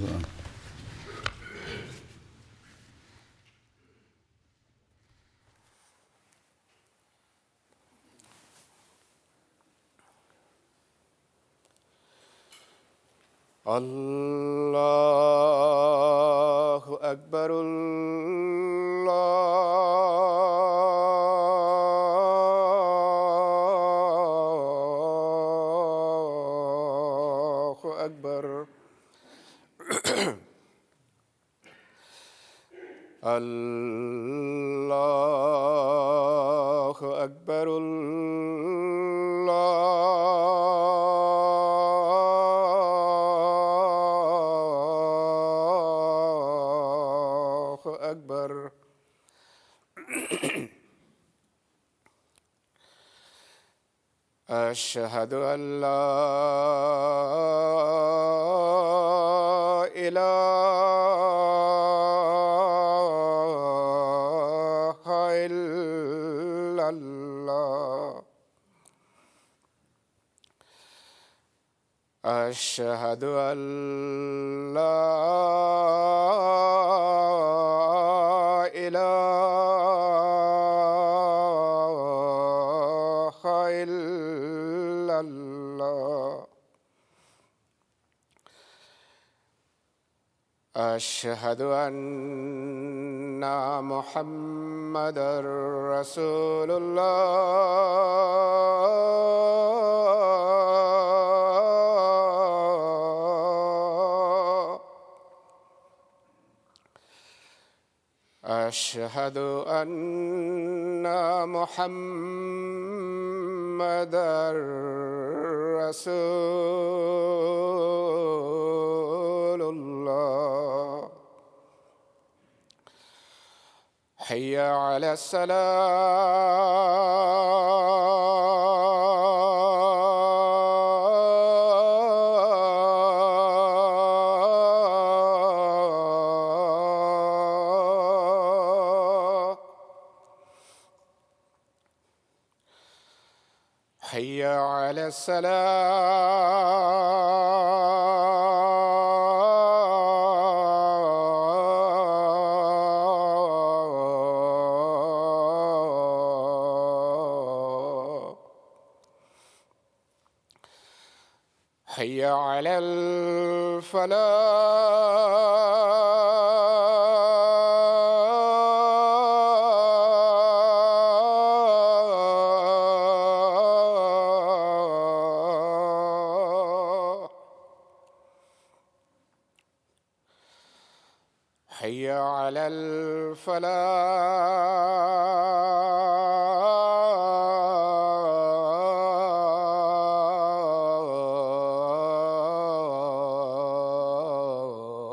دعا. الله أكبر الله أكبر الله أكبر الله أكبر أشهد أن لا إله إلا الله أشهد أن لا إله إلا الله أشهد أن محمدًا رسول الله أشهد أن محمدًا رسول الله حي على الصلاة حي على الصلاة حي على الفلاح حي على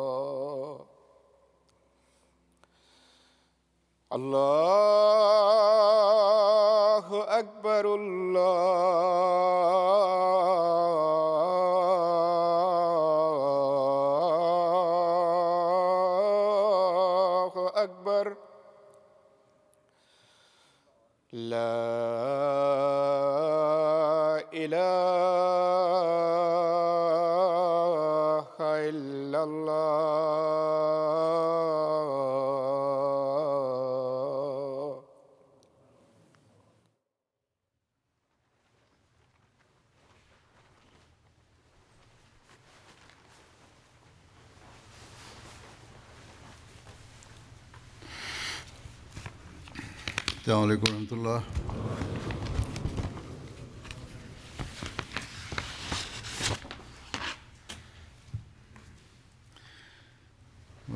الفلاح الله أكبر الله أكبر لا إله إلا الله السلام علیکم ورحمۃ اللہ.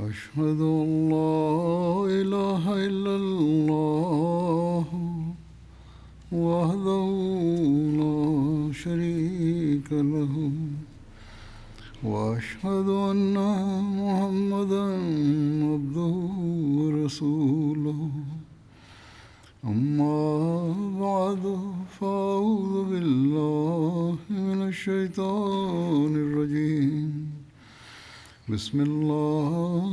أشهد أن لا إله إلا الله وحده لا شريك له وأشهد أن محمدًا عبده ورسوله أما بعد فأعوذ بالله من الشيطان الرجيم بسم الله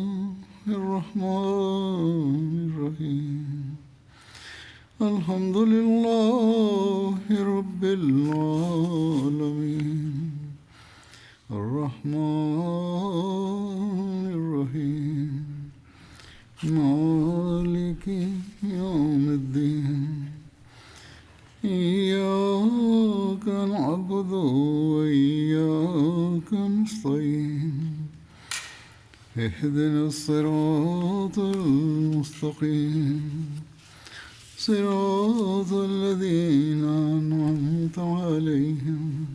الرحمن الرحيم الحمد لله رب العالمين الرحمن الرحيم مالك يوم الدين إياك نعبد وإياك نستعين اهدنا الصراط المستقيم صراط الذين أنعمت عليهم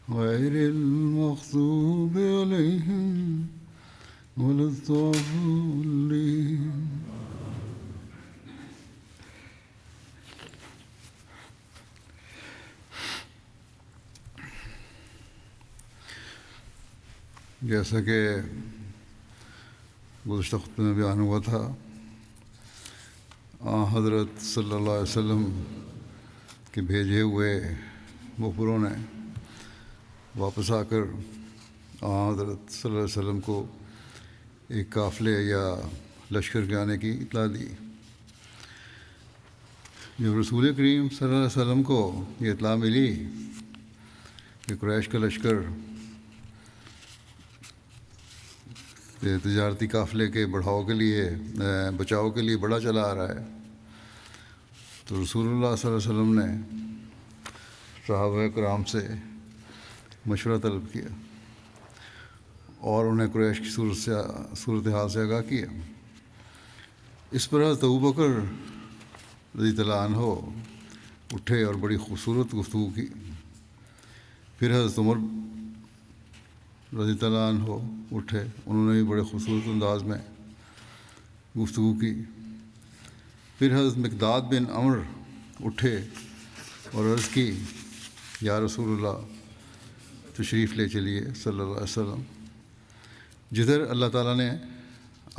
غير المغضوب عليهم ولا الضالين. جیسا کہ گزشتہ خطبے میں بیان ہوا تھا، حضرت صلی اللہ علیہ وسلم کے بھیجے ہوئے مخبروں نے واپس آ کر حضرت صلی اللہ علیہ وسلم کو ایک قافلے یا لشکر کے آنے کی اطلاع دی. جب رسول کریم صلی اللہ علیہ وسلم کو یہ اطلاع ملی کہ قریش کا لشکر تجارتی قافلے کے بچاؤ کے لیے بڑا چلا آ رہا ہے، تو رسول اللہ صلی اللہ علیہ وسلم نے صحابہ کرام سے مشورہ طلب کیا اور انہیں قریش کی صورتحال سے آگاہ کیا. اس پر حضرت ابوبکر رضی اللہ عنہ اٹھے اور بڑی خوبصورت گفتگو کی. پھر حضرت عمر رضی اللہ عنہ اٹھے، انہوں نے بھی بڑے خوبصورت انداز میں گفتگو کی. پھر حضرت مقداد بن عمر اٹھے اور عرض کی، یا رسول اللہ تشریف لے چلیے صلی اللہ علیہ وسلم، جدھر اللہ تعالیٰ نے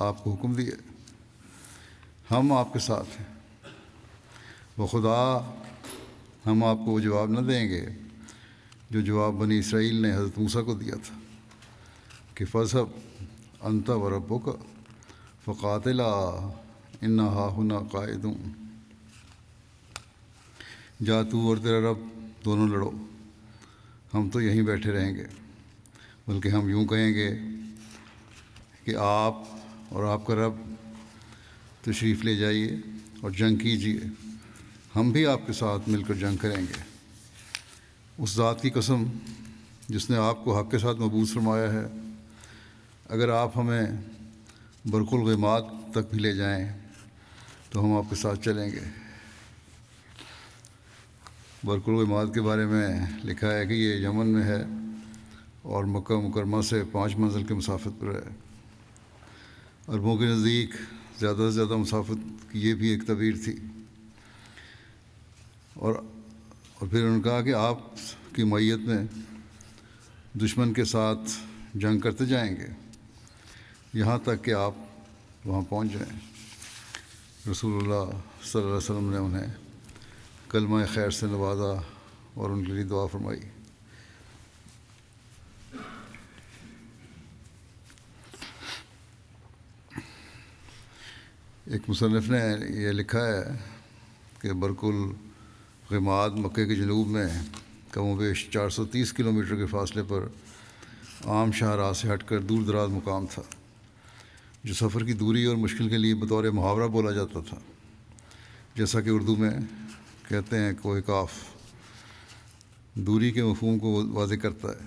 آپ کو حکم دیا ہم آپ کے ساتھ ہیں. بخدا ہم آپ کو وہ جواب نہ دیں گے جو جواب بنی اسرائیل نے حضرت موسیٰ کو دیا تھا کہ فَاذْهَبْ أَنْتَ وَرَبُّكَ فَقَاتِلَا إِنَّا هَاهُنَا قَاعِدُونَ. جا تو اور تیرا رب دونوں لڑو، ہم تو یہیں بیٹھے رہیں گے. بلکہ ہم یوں کہیں گے کہ آپ اور آپ کا رب تشریف لے جائیے اور جنگ کیجیے، ہم بھی آپ کے ساتھ مل کر جنگ کریں گے. اس ذات کی قسم جس نے آپ کو حق کے ساتھ مبعوث فرمایا ہے، اگر آپ ہمیں برق الغماد تک بھی لے جائیں تو ہم آپ کے ساتھ چلیں گے. برق الغماد کے بارے میں لکھا ہے کہ یہ یمن میں ہے اور مکہ مکرمہ سے 5 منزل کے مسافت پر ہے. عربوں کے نزدیک زیادہ سے زیادہ مسافت کی یہ بھی ایک تعبیر تھی. اور پھر انہوں نے کہا کہ آپ کی معیت میں دشمن کے ساتھ جنگ کرتے جائیں گے یہاں تک کہ آپ وہاں پہنچ جائیں. رسول اللہ صلی اللہ علیہ وسلم نے انہیں کلمہ خیر سے نوازا اور ان کے لیے دعا فرمائی. ایک مصنف نے یہ لکھا ہے کہ برق الغماد مکے کے جنوب میں کم و بیش 430 کلومیٹر کے فاصلے پر عام شاہراہ سے ہٹ کر دور دراز مقام تھا، جو سفر کی دوری اور مشکل کے لیے بطور محاورہ بولا جاتا تھا. جیسا کہ اردو میں کہتے ہیں کوہ کاف دوری کے مفہوم کو واضح کرتا ہے.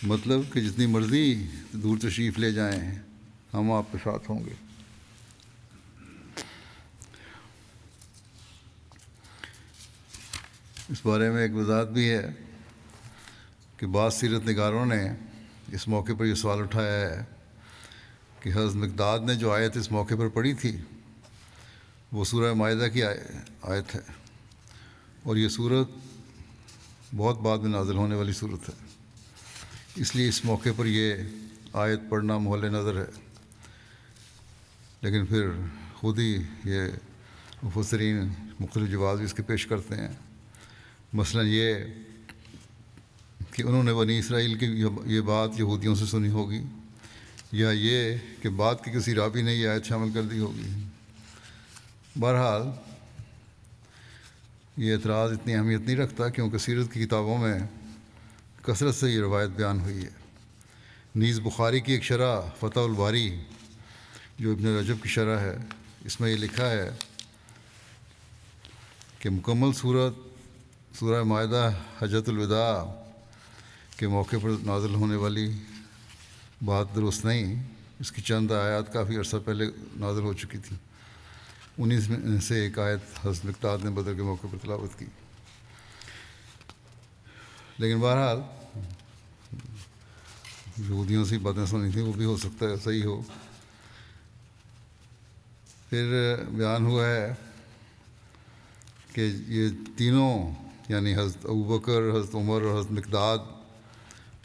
مطلب کہ جتنی مرضی دور تشریف لے جائیں ہم آپ کے ساتھ ہوں گے. اس بارے میں ایک وضاحت بھی ہے کہ بعض سیرت نگاروں نے اس موقع پر یہ سوال اٹھایا ہے کہ حضرت مقداد نے جو آیت اس موقع پر پڑھی تھی وہ سورہ مائدہ کی آیت ہے، اور یہ صورت بہت بعد میں نازل ہونے والی صورت ہے. اس لیے اس موقع پر یہ آیت پڑھنا محل نظر ہے. لیکن پھر خود ہی یہ مفسرین مختلف جواز بھی اس کے پیش کرتے ہیں. مثلا یہ کہ انہوں نے بنی اسرائیل کی یہ بات یہودیوں سے سنی ہوگی، یا یہ کہ بعد کے کسی راوی نے یہ آیت شامل کر دی ہوگی. بہرحال یہ اعتراض اتنی اہمیت نہیں رکھتا، کیونکہ سیرت کی کتابوں میں کثرت سے یہ روایت بیان ہوئی ہے نیز بخاری کی ایک شرح فتح الباری جو ابن رجب کی شرح ہے، اس میں یہ لکھا ہے کہ مکمل سورہ مائدہ حجۃ الوداع کے موقع پر نازل ہونے والی بات درست نہیں، اس کی چند آیات کافی عرصہ پہلے نازل ہو چکی تھیں، انہیں میں سے ایک آیت حضرت مقداد نے بدر کے موقع پر تلاوت کی۔ لیکن بہرحال یہودیوں سے باتیں سنی تھیں، وہ بھی ہو سکتا ہے صحیح ہو۔ پھر بیان ہوا ہے کہ یہ تینوں یعنی حضرت ابوبکر، حضرت عمر اور حضرت مقداد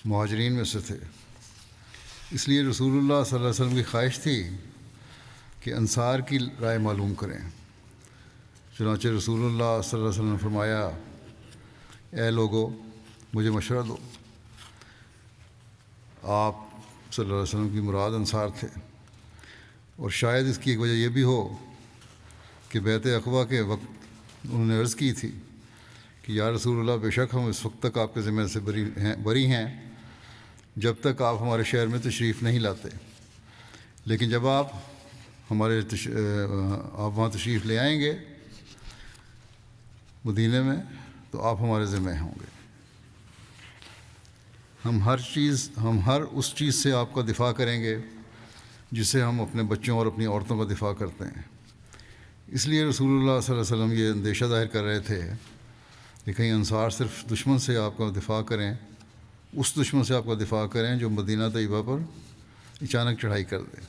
مہاجرین میں سے تھے، اس لیے رسول اللہ صلی اللہ علیہ وسلم کی خواہش تھی کہ انصار کی رائے معلوم کریں۔ چنانچہ رسول اللہ صلی اللہ علیہ وسلم نے فرمایا، اے لوگو مجھے مشورہ دو۔ آپ صلی اللہ علیہ وسلم کی مراد انصار تھے، اور شاید اس کی ایک وجہ یہ بھی ہو کہ بیعت عقبہ کے وقت انہوں نے عرض کی تھی کہ یا رسول اللہ، بے شک ہم اس وقت تک آپ کے ذمہ سے بری ہیں جب تک آپ ہمارے شہر میں تشریف نہیں لاتے، لیکن جب آپ وہاں تشریف لے آئیں گے مدینے میں تو آپ ہمارے ذمہ ہوں گے۔ ہم ہر اس چیز سے آپ کا دفاع کریں گے جس سے ہم اپنے بچوں اور اپنی عورتوں کا دفاع کرتے ہیں۔ اس لیے رسول اللہ صلی اللہ علیہ وسلم یہ اندیشہ ظاہر کر رہے تھے کہ کہیں انصار صرف دشمن سے آپ کا دفاع کریں، اس دشمن سے آپ کا دفاع کریں جو مدینہ طیبہ پر اچانک چڑھائی کر دے،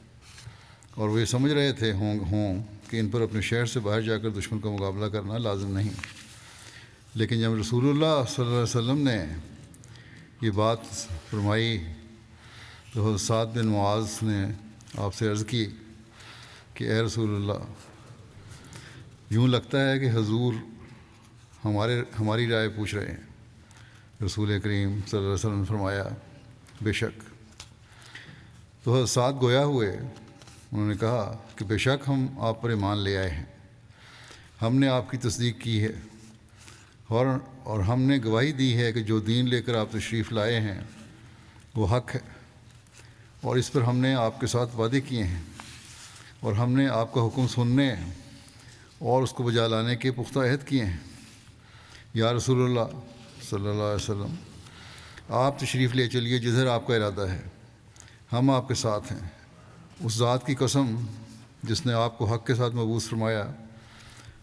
اور وہ یہ سمجھ رہے تھے ہوں کہ ان پر اپنے شہر سے باہر جا کر دشمن کا مقابلہ کرنا لازم نہیں۔ لیکن جب رسول اللہ صلی اللہ علیہ وسلم نے یہ بات فرمائی تو حضرت سعد بن معاذ نے آپ سے عرض کی کہ اے رسول اللہ، یوں لگتا ہے کہ حضور ہماری رائے پوچھ رہے ہیں۔ رسول کریم صلی اللہ علیہ وسلم نے فرمایا، بے شک۔ تو حضرت سعد گویا ہوئے، انہوں نے کہا کہ بے شک ہم آپ پر ایمان لے آئے ہیں، ہم نے آپ کی تصدیق کی ہے، اور ہم نے گواہی دی ہے کہ جو دین لے کر آپ تشریف لائے ہیں وہ حق ہے، اور اس پر ہم نے آپ کے ساتھ وعدے کیے ہیں، اور ہم نے آپ کا حکم سننے اور اس کو بجا لانے کے پختہ عہد کیے ہیں۔ یا رسول اللہ صلی اللہ علیہ وسلم، آپ تشریف لے چلیے جدھر آپ کا ارادہ ہے، ہم آپ کے ساتھ ہیں۔ اس ذات کی قسم جس نے آپ کو حق کے ساتھ مبعوث فرمایا،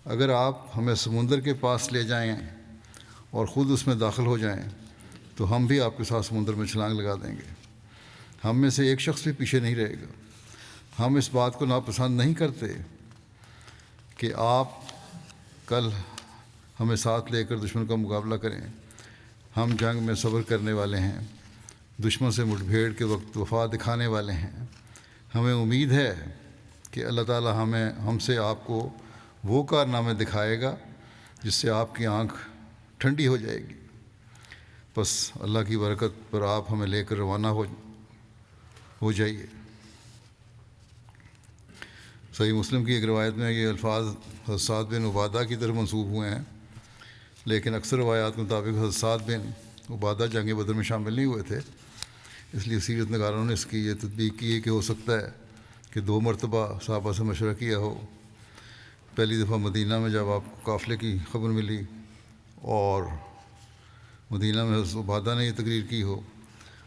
اگر آپ ہمیں سمندر کے پاس لے جائیں اور خود اس میں داخل ہو جائیں تو ہم بھی آپ کے ساتھ سمندر میں چھلانگ لگا دیں گے، ہم میں سے ایک شخص بھی پیچھے نہیں رہے گا۔ ہم اس بات کو ناپسند نہیں کرتے کہ آپ کل ہمیں ساتھ لے کر دشمن کا مقابلہ کریں، ہم جنگ میں صبر کرنے والے ہیں، دشمن سے مٹ بھیڑ کے وقت وفا دکھانے والے ہیں۔ ہمیں امید ہے کہ اللہ تعالی ہم سے آپ کو وہ کارنامے دکھائے گا جس سے آپ کی آنکھ ٹھنڈی ہو جائے گی، بس اللہ کی برکت پر آپ ہمیں لے کر روانہ ہو جائیے۔ صحیح مسلم کی ایک روایت میں یہ الفاظ حضرت سعد بن عبادہ کی طرف منسوب ہوئے ہیں، لیکن اکثر روایات کے مطابق حضرت سعد بن عبادہ جنگ بدر میں شامل نہیں ہوئے تھے، اس لیے سیرت نگاروں نے اس کی یہ تطبیق کی ہے کہ ہو سکتا ہے کہ 2 مرتبہ صحابہ سے مشورہ کیا ہو۔ پہلی دفعہ مدینہ میں جب آپ کو قافلے کی خبر ملی اور مدینہ میں حضرت عبادہ نے یہ تقریر کی ہو،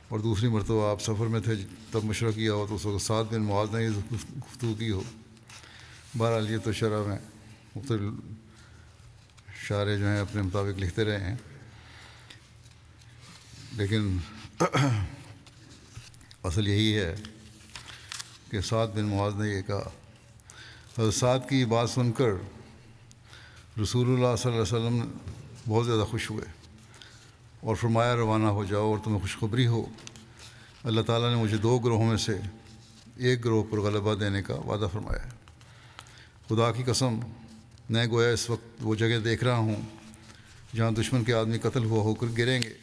اور دوسری مرتبہ آپ سفر میں تھے تب مشورہ کیا ہو تو اس وقت سعد بن معاذ نے یہ گفتگو کی ہو۔ بہرحال یہ تو شرح میں مختلف شارح جو ہیں اپنے مطابق لکھتے رہے ہیں، لیکن اصل یہی ہے کہ سعد بن معاذ نے یہ کہا۔ حضرت سعد کی یہ بات سن کر رسول اللہ صلی اللہ علیہ وسلم بہت زیادہ خوش ہوئے اور فرمایا، روانہ ہو جاؤ اور تمہیں خوشخبری ہو، اللہ تعالیٰ نے مجھے 2 گروہوں میں سے ایک گروہ پر غلبہ دینے کا وعدہ فرمایا ہے۔ خدا کی قسم، میں گویا اس وقت وہ جگہ دیکھ رہا ہوں جہاں دشمن کے آدمی قتل ہو کر گریں گے۔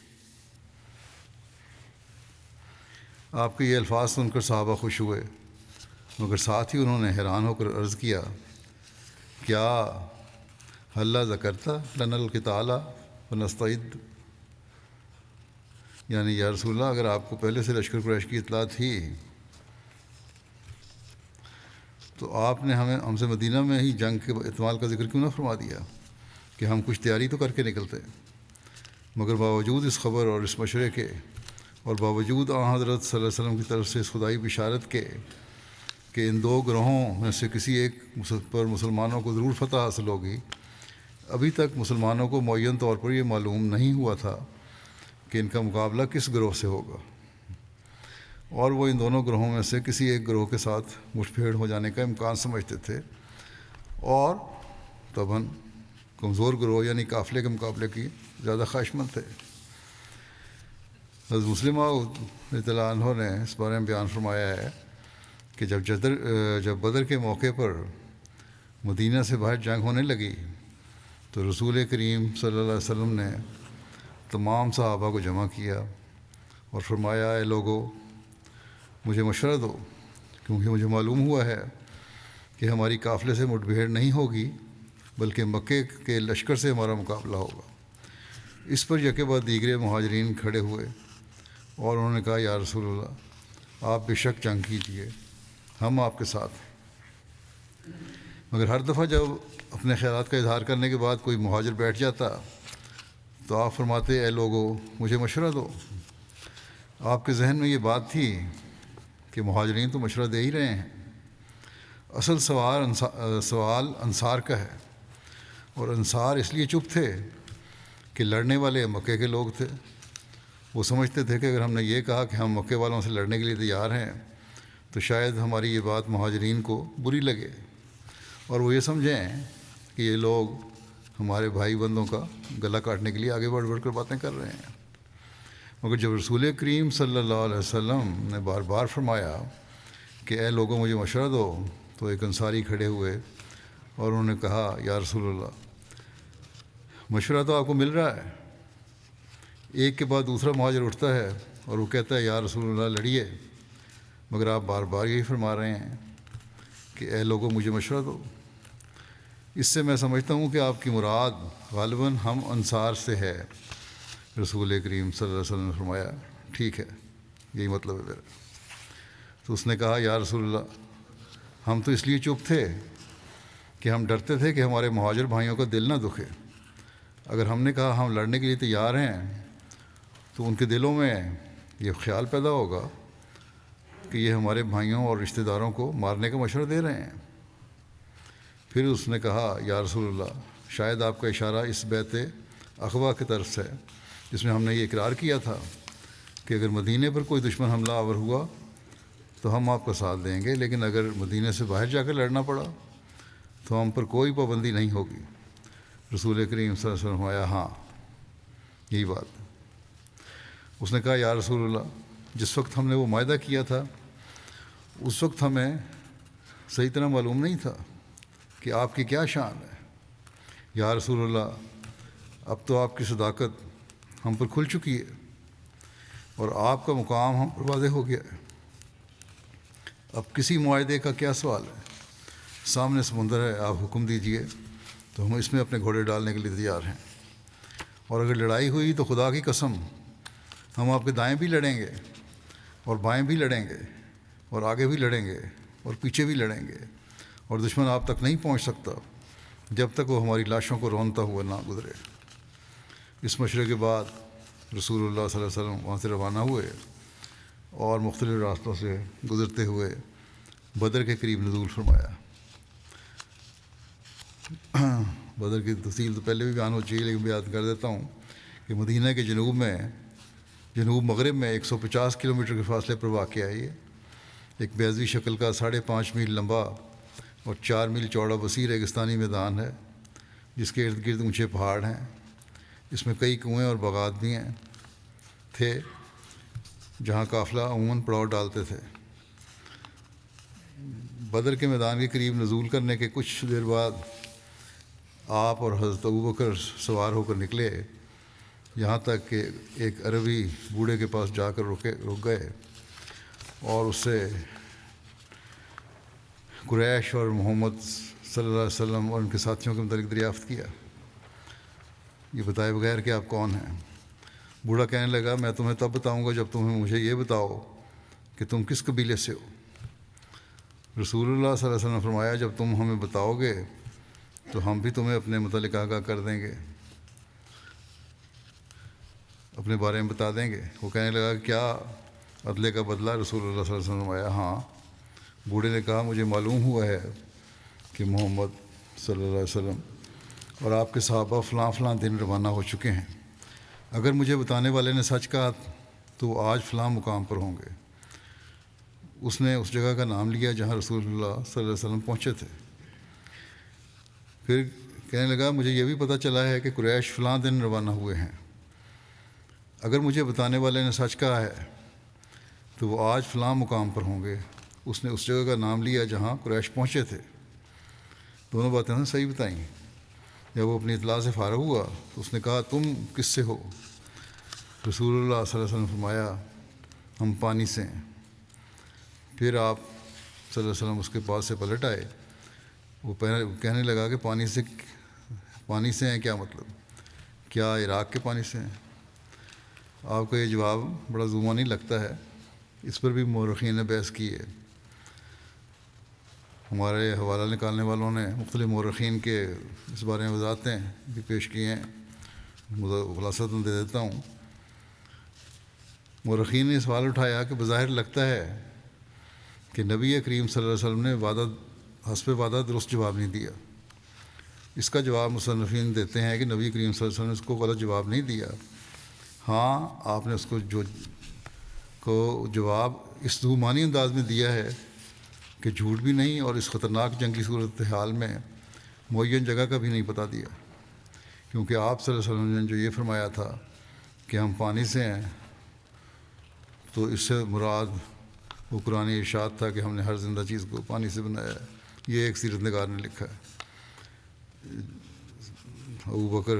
آپ کے یہ الفاظ سن کر صحابہ خوش ہوئے، مگر ساتھ ہی انہوں نے حیران ہو کر عرض کیا، کیا اللہ ذکرتا لنا القتال ونستعد، یعنی یا رسول اللہ اگر آپ کو پہلے سے لشکر قریش کی اطلاع تھی تو آپ نے ہم سے مدینہ میں ہی جنگ کے احتمال کا ذکر کیوں نہ فرما دیا کہ ہم کچھ تیاری تو کر کے نکلتے. مگر باوجود اس خبر اور اس مشورے کے اور باوجود حضرت صلی اللہ علیہ وسلم کی طرف سے اس خدائی بشارت کے کہ ان دو گروہوں میں سے کسی ایک پر مسلمانوں کو ضرور فتح حاصل ہوگی، ابھی تک مسلمانوں کو معین طور پر یہ معلوم نہیں ہوا تھا کہ ان کا مقابلہ کس گروہ سے ہوگا، اور وہ ان دونوں گروہوں میں سے کسی ایک گروہ کے ساتھ مٹھ بھیڑ ہو جانے کا امکان سمجھتے تھے، اور طبعاً کمزور گروہ یعنی قافلے کے مقابلے کی زیادہ خواہش مند تھے. حضرت مسلم رضی اللہ عنہ نے اس بارے میں بیان فرمایا ہے کہ جب بدر کے موقع پر مدینہ سے باہر جنگ ہونے لگی تو رسول کریم صلی اللہ علیہ وسلم نے تمام صحابہ کو جمع کیا اور فرمایا، اے لوگو مجھے مشورہ دو، کیونکہ مجھے معلوم ہوا ہے کہ ہماری قافلے سے مٹ بھیڑ نہیں ہوگی بلکہ مکے کے لشکر سے ہمارا مقابلہ ہوگا. اس پر یکے بعد دیگرے مہاجرین کھڑے ہوئے اور انہوں نے کہا، یا رسول اللہ آپ بے شک جنگ کیجیے، ہم آپ کے ساتھ ہیں. مگر ہر دفعہ جب اپنے خیالات کا اظہار کرنے کے بعد کوئی مہاجر بیٹھ جاتا تو آپ فرماتے، اے لوگو مجھے مشورہ دو. آپ کے ذہن میں یہ بات تھی کہ مہاجرین تو مشورہ دے ہی رہے ہیں. اصل سوال انصار کا ہے، اور انصار اس لیے چپ تھے کہ لڑنے والے مکے کے لوگ تھے. وہ سمجھتے تھے کہ اگر ہم نے یہ کہا کہ ہم مکے والوں سے لڑنے کے لیے تیار ہیں تو شاید ہماری یہ بات مہاجرین کو بری لگے اور وہ یہ سمجھیں کہ یہ لوگ ہمارے بھائی بندوں کا گلا کاٹنے کے لیے آگے بڑھ کر باتیں کر رہے ہیں. مگر جب رسول کریم صلی اللہ علیہ وسلم نے بار بار فرمایا کہ اے لوگوں مجھے مشورہ دو، تو ایک انصاری کھڑے ہوئے اور انہوں نے کہا، یا رسول اللہ مشورہ تو آپ کو مل رہا ہے. ایک کے بعد دوسرا مہاجر اٹھتا ہے اور وہ کہتا ہے، یا رسول اللہ لڑیے، مگر آپ بار بار یہی فرما رہے ہیں کہ اے لوگوں مجھے مشورہ دو. اس سے میں سمجھتا ہوں کہ آپ کی مراد غالباً ہم انصار سے ہے. رسول کریم صلی اللہ علیہ وسلم نے فرمایا، ٹھیک ہے، یہی مطلب ہے میرا. تو اس نے کہا، یا رسول اللہ ہم تو اس لیے چپ تھے کہ ہم ڈرتے تھے کہ ہمارے مہاجر بھائیوں کا دل نہ دکھے. اگر ہم نے کہا ہم لڑنے کے لیے تیار ہیں تو ان کے دلوں میں یہ خیال پیدا ہوگا کہ یہ ہمارے بھائیوں اور رشتہ داروں کو مارنے کا مشورہ دے رہے ہیں. پھر اس نے کہا، یا رسول اللہ شاید آپ کا اشارہ اس بیعت عقبہ کی طرف سے ہے جس میں ہم نے یہ اقرار کیا تھا کہ اگر مدینے پر کوئی دشمن حملہ آور ہوا تو ہم آپ کا ساتھ دیں گے، لیکن اگر مدینے سے باہر جا کر لڑنا پڑا تو ہم پر کوئی پابندی نہیں ہوگی. رسول کریم صلی اللہ علیہ وسلم فرمایا، ہاں یہی بات. اس نے کہا، یا رسول اللہ جس وقت ہم نے وہ معاہدہ کیا تھا اس وقت ہمیں صحیح طرح معلوم نہیں تھا کہ آپ کی کیا شان ہے. یا رسول اللہ اب تو آپ کی صداقت ہم پر کھل چکی ہے اور آپ کا مقام ہم پر واضح ہو گیا ہے. اب کسی معاہدے کا کیا سوال ہے؟ سامنے سمندر ہے، آپ حکم دیجئے تو ہم اس میں اپنے گھوڑے ڈالنے کے لیے تیار ہیں. اور اگر لڑائی ہوئی تو خدا کی قسم ہم آپ کے دائیں بھی لڑیں گے اور بائیں بھی لڑیں گے اور آگے بھی لڑیں گے اور پیچھے بھی لڑیں گے، اور دشمن آپ تک نہیں پہنچ سکتا جب تک وہ ہماری لاشوں کو رونتا ہوا نہ گزرے. اس مشورے کے بعد رسول اللہ صلی اللہ علیہ وسلم وہاں سے روانہ ہوئے اور مختلف راستوں سے گزرتے ہوئے بدر کے قریب نزول فرمایا. بدر کی تفصیل تو پہلے بھی بیان ہو چکی ہے، لیکن بیان کر دیتا ہوں کہ مدینہ کے جنوب مغرب میں 150 کلومیٹر کے فاصلے پر واقع ہے. یہ ایک بیضوی شکل کا 5.5 میل لمبا اور 4 میل چوڑا وسیع ریگستانی میدان ہے جس کے ارد گرد اونچے پہاڑ ہیں. اس میں کئی کنویں اور باغات بھی تھے جہاں قافلہ عموماً پڑاؤ ڈالتے تھے. بدر کے میدان کے قریب نزول کرنے کے کچھ دیر بعد آپ اور حضرت ابوبکر سوار ہو کر نکلے، یہاں تک کہ ایک عربی بوڑھے کے پاس جا کر رک گئے اور اس سے قریش اور محمد صلی اللہ علیہ وسلم اور ان کے ساتھیوں کے متعلق دریافت کیا، یہ بتائے بغیر کہ آپ کون ہیں. بوڑھا کہنے لگا میں تمہیں تب بتاؤں گا جب تمہیں مجھے یہ بتاؤ کہ تم کس قبیلے سے ہو۔ رسول اللہ صلی اللہ علیہ وسلم نے فرمایا جب تم ہمیں بتاؤ گے تو ہم بھی تمہیں اپنے متعلق آگاہ کر دیں گے، اپنے بارے میں بتا دیں گے۔ وہ کہنے لگا کہ کیا عدلے کا بدلہ؟ رسول اللہ صلی اللہ علیہ وسلم نے فرمایا ہاں۔ بوڑھے نے کہا مجھے معلوم ہوا ہے کہ محمد صلی اللہ علیہ وسلم اور آپ کے صحابہ فلاں فلاں دن روانہ ہو چکے ہیں، اگر مجھے بتانے والے نے سچ کہا تو وہ آج فلاں مقام پر ہوں گے۔ اس نے اس جگہ کا نام لیا جہاں رسول اللہ صلی اللہ علیہ وسلم پہنچے تھے۔ پھر کہنے لگا مجھے یہ بھی پتہ چلا ہے کہ قریش فلاں دن روانہ ہوئے ہیں، اگر مجھے بتانے والے نے سچ کہا ہے تو وہ آج فلاں مقام پر ہوں گے۔ اس نے اس جگہ کا نام لیا جہاں قریش پہنچے تھے۔ دونوں باتیں نے صحیح بتائیں۔ جب وہ اپنی اطلاع سے فارغ ہوا تو اس نے کہا تم کس سے ہو؟ رسول اللہ صلی اللہ علیہ وسلم نے فرمایا ہم پانی سے ہیں۔ پھر آپ صلی اللہ علیہ وسلم اس کے پاس سے پلٹ آئے۔ وہ کہنے لگا کہ پانی سے ہیں کیا مطلب؟ کیا عراق کے پانی سے ہیں؟ آپ کا یہ جواب بڑا زبانی لگتا ہے، اس پر بھی مورخین نے بحث کی ہے۔ ہمارے حوالہ نکالنے والوں نے مختلف مورخین کے اس بارے میں وضاحتیں بھی پیش کی ہیں، خلاصہ دے دیتا ہوں۔ مورخین نے سوال اٹھایا کہ بظاہر لگتا ہے کہ نبی کریم صلی اللہ علیہ وسلم نے حسب وعدہ درست جواب نہیں دیا۔ اس کا جواب مصنفین دیتے ہیں کہ نبی کریم صلی اللہ علیہ وسلم نے اس کو غلط جواب نہیں دیا، ہاں آپ نے اس کو جواب اس دھومانی انداز میں دیا ہے کہ جھوٹ بھی نہیں اور اس خطرناک جنگی صورتحال میں معین جگہ کا بھی نہیں پتہ دیا، کیونکہ آپ صلی اللہ علیہ وسلم نے جو یہ فرمایا تھا کہ ہم پانی سے ہیں تو اس سے مراد وہ قرآن ارشاد تھا کہ ہم نے ہر زندہ چیز کو پانی سے بنایا ہے۔ یہ ایک سیرت نگار نے لکھا ہے، ابو بکر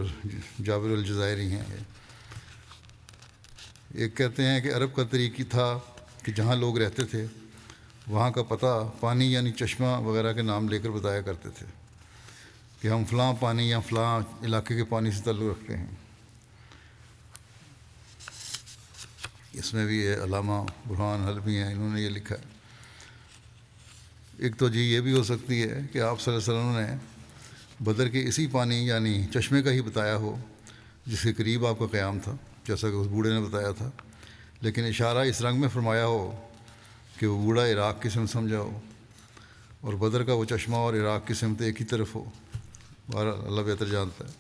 جابر الجزائری ہیں۔ ایک کہتے ہیں کہ عرب کا طریقہ تھا کہ جہاں لوگ رہتے تھے وہاں کا پتہ پانی یعنی چشمہ وغیرہ کے نام لے کر بتایا کرتے تھے کہ ہم فلاں پانی یا فلاں علاقے کے پانی سے تعلق رکھتے ہیں۔ اس میں بھی علامہ برہان حلبی ہیں، انہوں نے یہ لکھا ہے۔ ایک توجہ یہ بھی ہو سکتی ہے کہ آپ صلی اللہ علیہ وسلم نے بدر کے اسی پانی یعنی چشمے کا ہی بتایا ہو جس کے قریب آپ کا قیام تھا، جیسا کہ اس بوڑھے نے بتایا تھا، لیکن اشارہ اس رنگ میں فرمایا ہو کہ وہ بوڑھا عراق کی سمت سمجھا ہو اور بدر کا وہ چشمہ اور عراق کی سمت ایک ہی طرف ہو۔ بہرحال اللہ بہتر جانتا ہے۔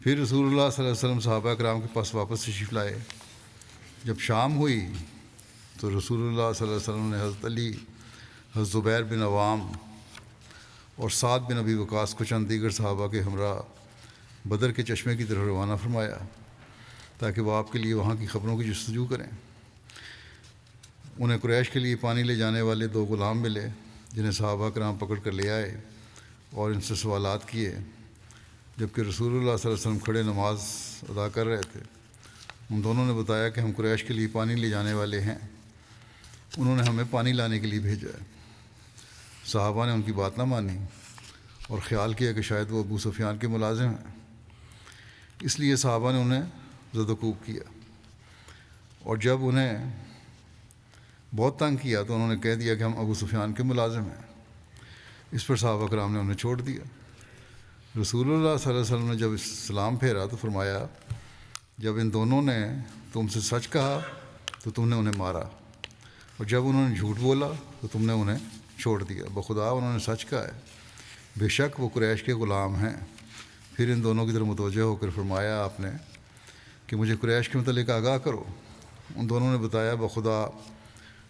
پھر رسول اللہ صلی اللہ علیہ وسلم صحابہ کرام کے پاس واپس تشریف لائے۔ جب شام ہوئی تو رسول اللہ صلی اللہ علیہ وسلم نے حضرت علی، حضرت زبیر بن عوام اور سعد بن ابی وقاص کو چند دیگر صحابہ کے ہمراہ بدر کے چشمے کی طرف روانہ فرمایا تاکہ وہ آپ کے لیے وہاں کی خبروں کی جستجو کریں۔ انہیں قریش کے لیے پانی لے جانے والے 2 غلام ملے جنہیں صحابہ کرام پکڑ کر لے آئے اور ان سے سوالات کیے، جبکہ رسول اللہ صلی اللہ علیہ وسلم کھڑے نماز ادا کر رہے تھے۔ ان دونوں نے بتایا کہ ہم قریش کے لیے پانی لے جانے والے ہیں، انہوں نے ہمیں پانی لانے کے لیے بھیجا ہے۔ صحابہ نے ان کی بات نہ مانی اور خیال کیا کہ شاید وہ ابو سفیان کے ملازم ہیں، اس لیے صحابہ نے انہیں زد و کوب کیا، اور جب انہیں بہت تنگ کیا تو انہوں نے کہہ دیا کہ ہم ابو سفیان کے ملازم ہیں۔ اس پر صحابہ کرام نے انہیں چھوڑ دیا۔ رسول اللہ صلی اللہ علیہ وسلم نے جب سلام پھیرا تو فرمایا جب ان دونوں نے تم سے سچ کہا تو تم نے انہیں مارا، اور جب انہوں نے جھوٹ بولا تو تم نے انہیں چھوڑ دیا، بخدا انہوں نے سچ کہا ہے، بے شک وہ قریش کے غلام ہیں۔ پھر ان دونوں کی طرف متوجہ ہو کر فرمایا آپ نے کہ مجھے قریش کے متعلق آگاہ کرو۔ ان دونوں نے بتایا بخدا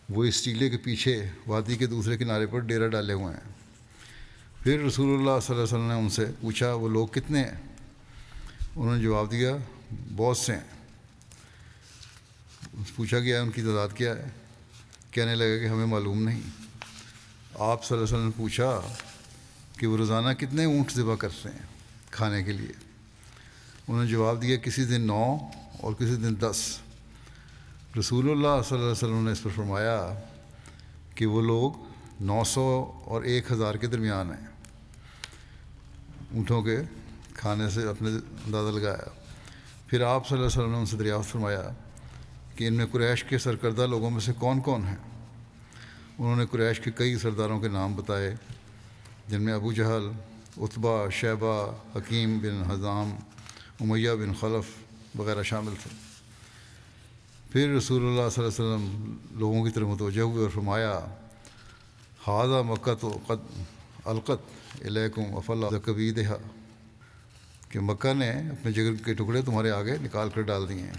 وہ اس ٹیلے کے پیچھے وادی کے دوسرے کنارے پر ڈیرا ڈالے ہوئے ہیں۔ پھر رسول اللہ صلی اللہ علیہ وسلم نے ان سے پوچھا وہ لوگ کتنے ہیں؟ انہوں نے جواب دیا بہت سے ہیں۔ پوچھا گیا ان کی تعداد کیا ہے؟ کہنے لگا کہ ہمیں معلوم نہیں۔ آپ صلی اللہ علیہ وسلم نے پوچھا کہ وہ روزانہ کتنے اونٹ ذبح کرتے ہیں کھانے کے لیے؟ انہوں نے جواب دیا کسی دن 9 اور کسی دن 10۔ رسول اللہ صلی اللہ علیہ وسلم نے اس پر فرمایا کہ وہ لوگ 900 اور 1000 کے درمیان ہیں۔ اونٹوں کے کھانے سے اپنے اندازہ لگایا۔ پھر آپ صلی اللہ علیہ وسلم نے ان سے دریافت فرمایا کہ ان میں قریش کے سرکردہ لوگوں میں سے کون کون ہیں؟ انہوں نے قریش کے کئی سرداروں کے نام بتائے، جن میں ابو جہل، عتبہ، شیبہ، حکیم بن حزام، امیہ بن خلف وغیرہ شامل تھے۔ پھر رسول اللہ صلی اللہ علیہ وسلم لوگوں کی طرف متوجہ ہوئے اور فرمایا، ھذا مکہ تو قد القت الیکم افلا ذکبیدھا، کہ مکہ نے اپنے جگر کے ٹکڑے تمہارے آگے نکال کر ڈال دیے ہیں۔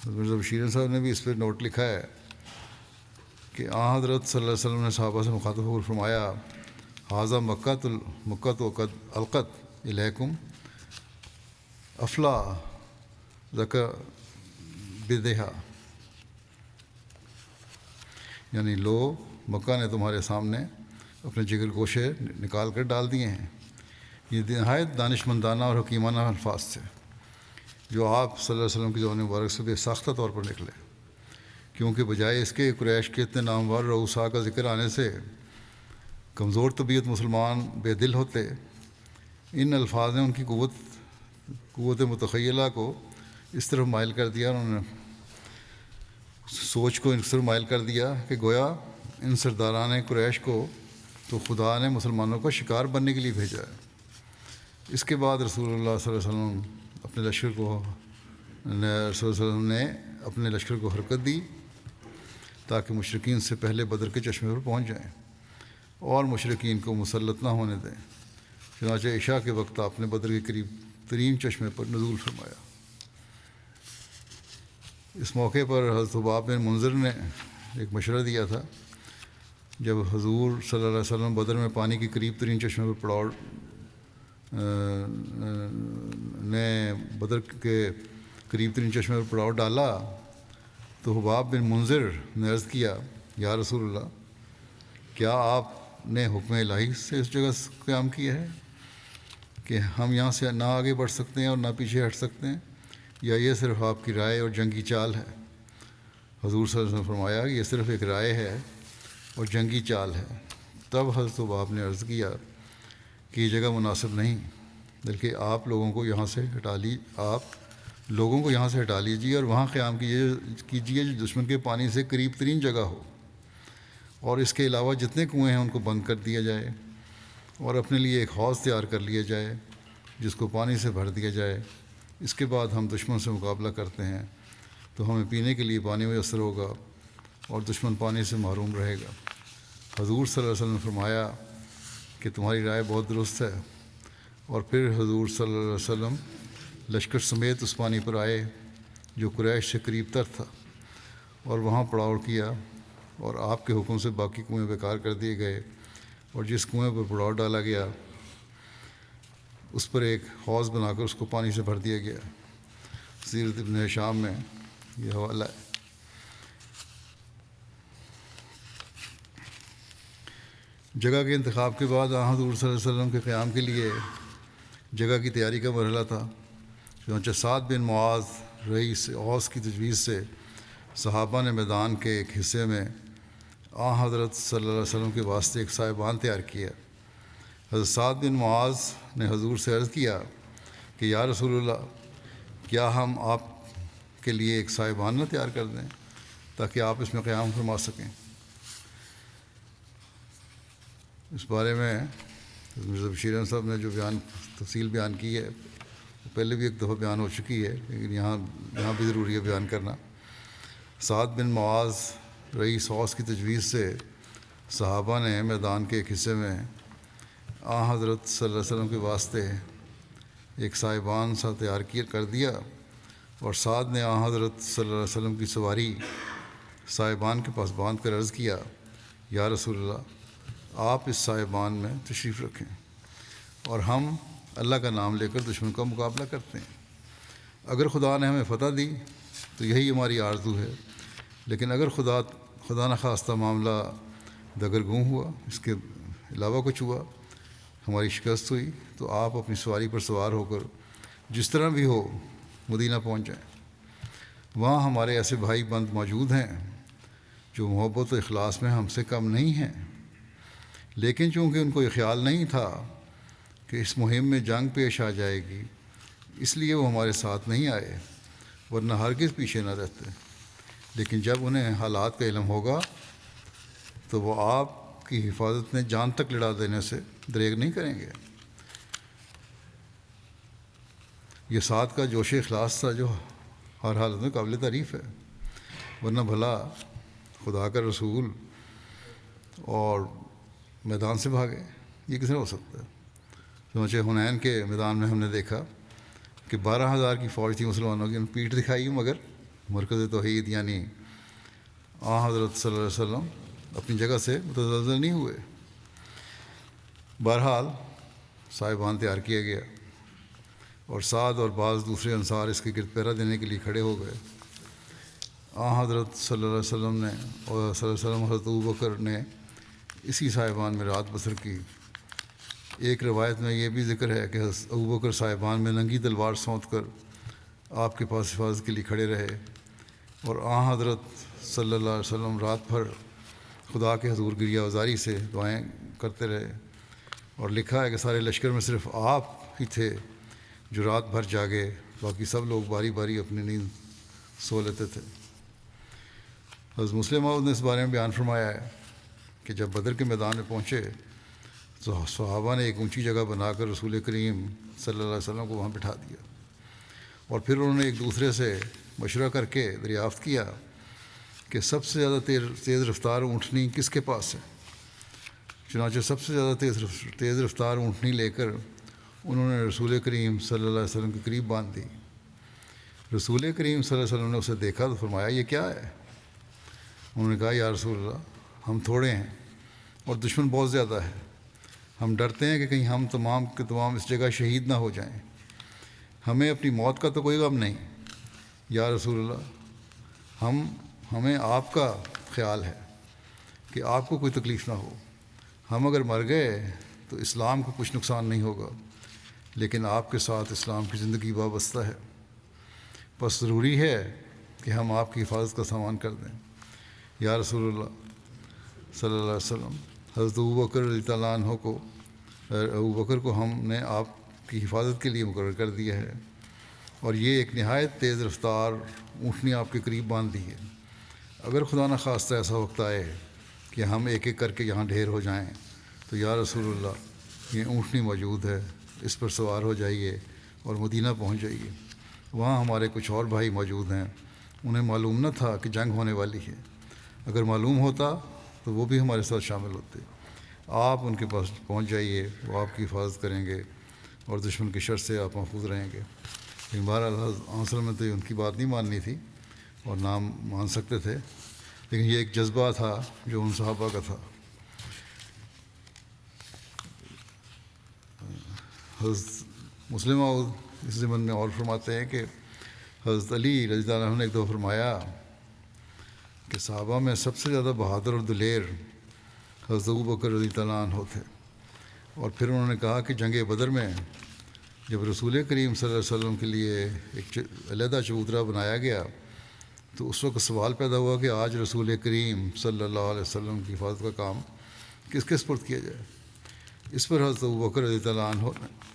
مرزا بشیر صاحب نے بھی اس پہ نوٹ لکھا ہے کہ حضرت صلی اللہ علیہ وسلم نے صحابہ سے مخاطب ہو کر فرمایا، ھذا مکہ تو قد القت الیکم افلا ذکبیدھا، یعنی لو مکہ نے تمہارے سامنے اپنے جگر گوشے نکال کر ڈال دیے ہیں۔ یہ نہایت دانش مندانہ اور حکیمانہ الفاظ تھے جو آپ صلی اللہ علیہ وسلم کی زبان مبارک سے بے ساختہ طور پر نکلے، کیونکہ بجائے اس کے قریش کے اتنے نامور رؤساء کا ذکر آنے سے کمزور طبیعت مسلمان بے دل ہوتے، ان الفاظ نے ان کی قوت متخیلہ کو اس طرف مائل کر دیا، انہوں نے سوچ کو اس طرف مائل کر دیا کہ گویا ان سرداران قریش کو تو خدا نے مسلمانوں کا شکار بننے کے لیے بھیجا ہے۔ اس کے بعد رسول اللہ صلی اللہ علیہ وسلم نے اپنے لشکر کو حرکت دی تاکہ مشرکین سے پہلے بدر کے چشمے پر پہنچ جائیں اور مشرکین کو مسلط نہ ہونے دیں۔ چنانچہ عشاء کے وقت آپ نے بدر کے قریب ترین چشمے پر نزول فرمایا۔ اس موقع پر حضرت حباب بن منذر نے ایک مشورہ دیا تھا، جب حضور صلی اللہ علیہ وسلم بدر میں پانی کے قریب ترین چشمے پر پڑاؤ نے بدر کے قریب ترین چشمے پر پڑاؤ ڈالا تو حباب بن منذر نے عرض کیا، یا رسول اللہ، کیا آپ نے حکم الہی سے اس جگہ قیام کیا ہے کہ ہم یہاں سے نہ آگے بڑھ سکتے ہیں اور نہ پیچھے ہٹ سکتے ہیں، یا یہ صرف آپ کی رائے اور جنگی چال ہے؟ حضور صلی اللہ علیہ وسلم نے فرمایا کہ یہ صرف ایک رائے ہے اور جنگی چال ہے۔ تب حضرت حباب نے عرض کیا کہ یہ جگہ مناسب نہیں، بلکہ آپ لوگوں کو یہاں سے ہٹا لیجیے اور وہاں قیام کیجیے جو دشمن کے پانی سے قریب ترین جگہ ہو، اور اس کے علاوہ جتنے کنویں ہیں ان کو بند کر دیا جائے اور اپنے لیے ایک حوض تیار کر لیا جائے جس کو پانی سے بھر دیا جائے۔ اس کے بعد ہم دشمن سے مقابلہ کرتے ہیں تو ہمیں پینے کے لیے پانی میسر ہوگا اور دشمن پانی سے محروم رہے گا۔ حضور صلی اللہ علیہ وسلم نے فرمایا کہ تمہاری رائے بہت درست ہے، اور پھر حضور صلی اللہ علیہ وسلم لشکر سمیت اس پانی پر آئے جو قریش سے قریب تر تھا، اور وہاں پڑاؤ کیا، اور آپ کے حکم سے باقی کنویں بیکار کر دیے گئے، اور جس کنویں پر پڑاؤ ڈالا گیا اس پر ایک حوض بنا کر اس کو پانی سے بھر دیا گیا۔ سیرت ابن ہشام میں یہ حوالہ ہے۔ جگہ کے انتخاب کے بعد حضور صلی اللہ علیہ وسلم کے قیام کے لیے جگہ کی تیاری کا مرحلہ تھا۔ چنانچہ سعد بن معاذ رئیس اوس کی تجویز سے صحابہ نے میدان کے ایک حصے میں حضرت صلی اللہ علیہ وسلم کے واسطے ایک سائبان تیار کیا۔ حضرت سعد بن معاذ نے حضور سے عرض کیا کہ یا رسول اللہ، کیا ہم آپ کے لیے ایک سائبان نہ تیار کر دیں تاکہ آپ اس میں قیام فرما سکیں؟ اس بارے میں مرزا بشیر احمد صاحب نے جو تفصیل بیان کی ہے وہ پہلے بھی ایک دفعہ بیان ہو چکی ہے، لیکن یہاں بھی ضروری ہے بیان کرنا۔ سعد بن معاذ رئیس اوس کی تجویز سے صحابہ نے میدان کے ایک حصے میں حضرت صلی اللہ علیہ وسلم کے واسطے ایک سائبان سا تیار کر دیا، اور سعد نے حضرت صلی اللہ علیہ وسلم کی سواری سائبان کے پاس باندھ کر عرض کیا، یا رسول اللہ، آپ اس سائبان میں تشریف رکھیں اور ہم اللہ کا نام لے کر دشمن کا مقابلہ کرتے ہیں۔ اگر خدا نے ہمیں فتح دی تو یہی ہماری آرزو ہے، لیکن اگر خدا نخواستہ معاملہ دگرگوں ہوا، اس کے علاوہ کچھ ہوا، ہماری شکست ہوئی، تو آپ اپنی سواری پر سوار ہو کر جس طرح بھی ہو مدینہ پہنچ جائیں۔ وہاں ہمارے ایسے بھائی بند موجود ہیں جو محبت و اخلاص میں ہم سے کم نہیں ہیں، لیکن چونکہ ان کو یہ خیال نہیں تھا کہ اس مہم میں جنگ پیش آ جائے گی، اس لیے وہ ہمارے ساتھ نہیں آئے، ورنہ ہرگز پیچھے نہ رہتے۔ لیکن جب انہیں حالات کا علم ہوگا تو وہ آپ کی حفاظت میں جان تک لڑا دینے سے دریغ نہیں کریں گے۔ یہ ساتھ کا جوش اخلاص تھا جو ہر حالت میں قابل تعریف ہے، ورنہ بھلا خدا کا رسول اور میدان سے بھاگے، یہ کس نے ہو سکتا ہے؟ چنانچہ حنین کے میدان میں ہم نے دیکھا کہ 12,000 کی فوج تھی مسلمانوں کی، انہوں نے پیٹھ دکھائی مگر مرکز توحید یعنی حضرت صلی اللہ علیہ وسلم اپنی جگہ سے متزلزل نہیں ہوئے۔ بہرحال صاحبان تیار کیا گیا اور سعد اور بعض دوسرے انصار اس کے گرد پیرا دینے کے لیے کھڑے ہو گئے۔ حضرت صلی اللہ علیہ وسلم نے اور صلی اللہ علیہ وسلم حضرت ابوبکر نے اسی صاحبان میں رات بسر کی۔ ایک روایت میں یہ بھی ذکر ہے کہ حضرت ابوبکر صاحبان میں ننگی تلوار سونت کر آپ کے پاس حفاظت کے لیے کھڑے رہے، اور حضرت صلی اللہ علیہ وسلم رات بھر خدا کے حضور گریہ وزاری سے دعائیں کرتے رہے، اور لکھا ہے کہ سارے لشکر میں صرف آپ ہی تھے جو رات بھر جاگے، باقی سب لوگ باری باری اپنی نیند سو لیتے تھے۔ حضرت مسلم موعود نے اس بارے میں بیان فرمایا ہے کہ جب بدر کے میدان میں پہنچے تو صحابہ نے ایک اونچی جگہ بنا کر رسول کریم صلی اللہ علیہ وسلم کو وہاں بٹھا دیا، اور پھر انہوں نے ایک دوسرے سے مشورہ کر کے دریافت کیا کہ سب سے زیادہ تیز رفتار اونٹنی کس کے پاس ہے۔ چنانچہ سب سے زیادہ تیز رفتار اونٹنی لے کر انہوں نے رسول کریم صلی اللہ علیہ وسلم کے قریب باندھ دی۔ رسول کریم صلی اللہ علیہ وسلم نے اسے دیکھا تو فرمایا یہ کیا ہے؟ انہوں نے کہا یا رسول اللہ، ہم تھوڑے ہیں اور دشمن بہت زیادہ ہے، ہم ڈرتے ہیں کہ کہیں ہم تمام کے تمام اس جگہ شہید نہ ہو جائیں، ہمیں اپنی موت کا تو کوئی غم نہیں یا رسول اللہ، ہمیں آپ کا خیال ہے کہ آپ کو کوئی تکلیف نہ ہو، ہم اگر مر گئے تو اسلام کو کچھ نقصان نہیں ہوگا، لیکن آپ کے ساتھ اسلام کی زندگی وابستہ ہے، بس ضروری ہے کہ ہم آپ کی حفاظت کا سامان کر دیں یا رسول اللہ صلی اللہ علیہ وسلم۔ حضرت ابوبکر رضی اللہ عنہ کو ابوبکر کو ہم نے آپ کی حفاظت کے لیے مقرر کر دیا ہے، اور یہ ایک نہایت تیز رفتار اونٹنی آپ کے قریب باندھ دی ہے۔ اگر خدا نہ خواستہ ایسا وقت آئے کہ ہم ایک ایک کر کے یہاں ڈھیر ہو جائیں تو یا رسول اللہ یہ اونٹنی موجود ہے، اس پر سوار ہو جائیے اور مدینہ پہنچ جائیے، وہاں ہمارے کچھ اور بھائی موجود ہیں، انہیں معلوم نہ تھا کہ جنگ ہونے والی ہے، اگر معلوم ہوتا تو وہ بھی ہمارے ساتھ شامل ہوتے، آپ ان کے پاس پہنچ جائیے، وہ آپ کی حفاظت کریں گے اور دشمن کی شر سے آپ محفوظ رہیں گے۔ لیکن بہرحال اصل میں تو ان کی بات نہیں ماننی تھی اور نام مان سکتے تھے، لیکن یہ ایک جذبہ تھا جو ان صحابہ کا تھا۔ حضرت مسلم موعود اس ضمن میں اور فرماتے ہیں کہ حضرت علی رضی اللہ عنہ نے ایک دفعہ فرمایا کہ صحابہ میں سب سے زیادہ بہادر اور دلیر حضرت ابوبکر رضی اللہ عنہ تھے، اور پھر انہوں نے کہا کہ جنگ بدر میں جب رسول کریم صلی اللہ علیہ وسلم کے لیے ایک علیحدہ چبوترا بنایا گیا تو اس وقت سوال پیدا ہوا کہ آج رسول کریم صلی اللہ علیہ وسلم کی حفاظت کا کام کس کے سپرد کیا جائے۔ اس پر حضرت ابوبکر رضی اللہ عنہ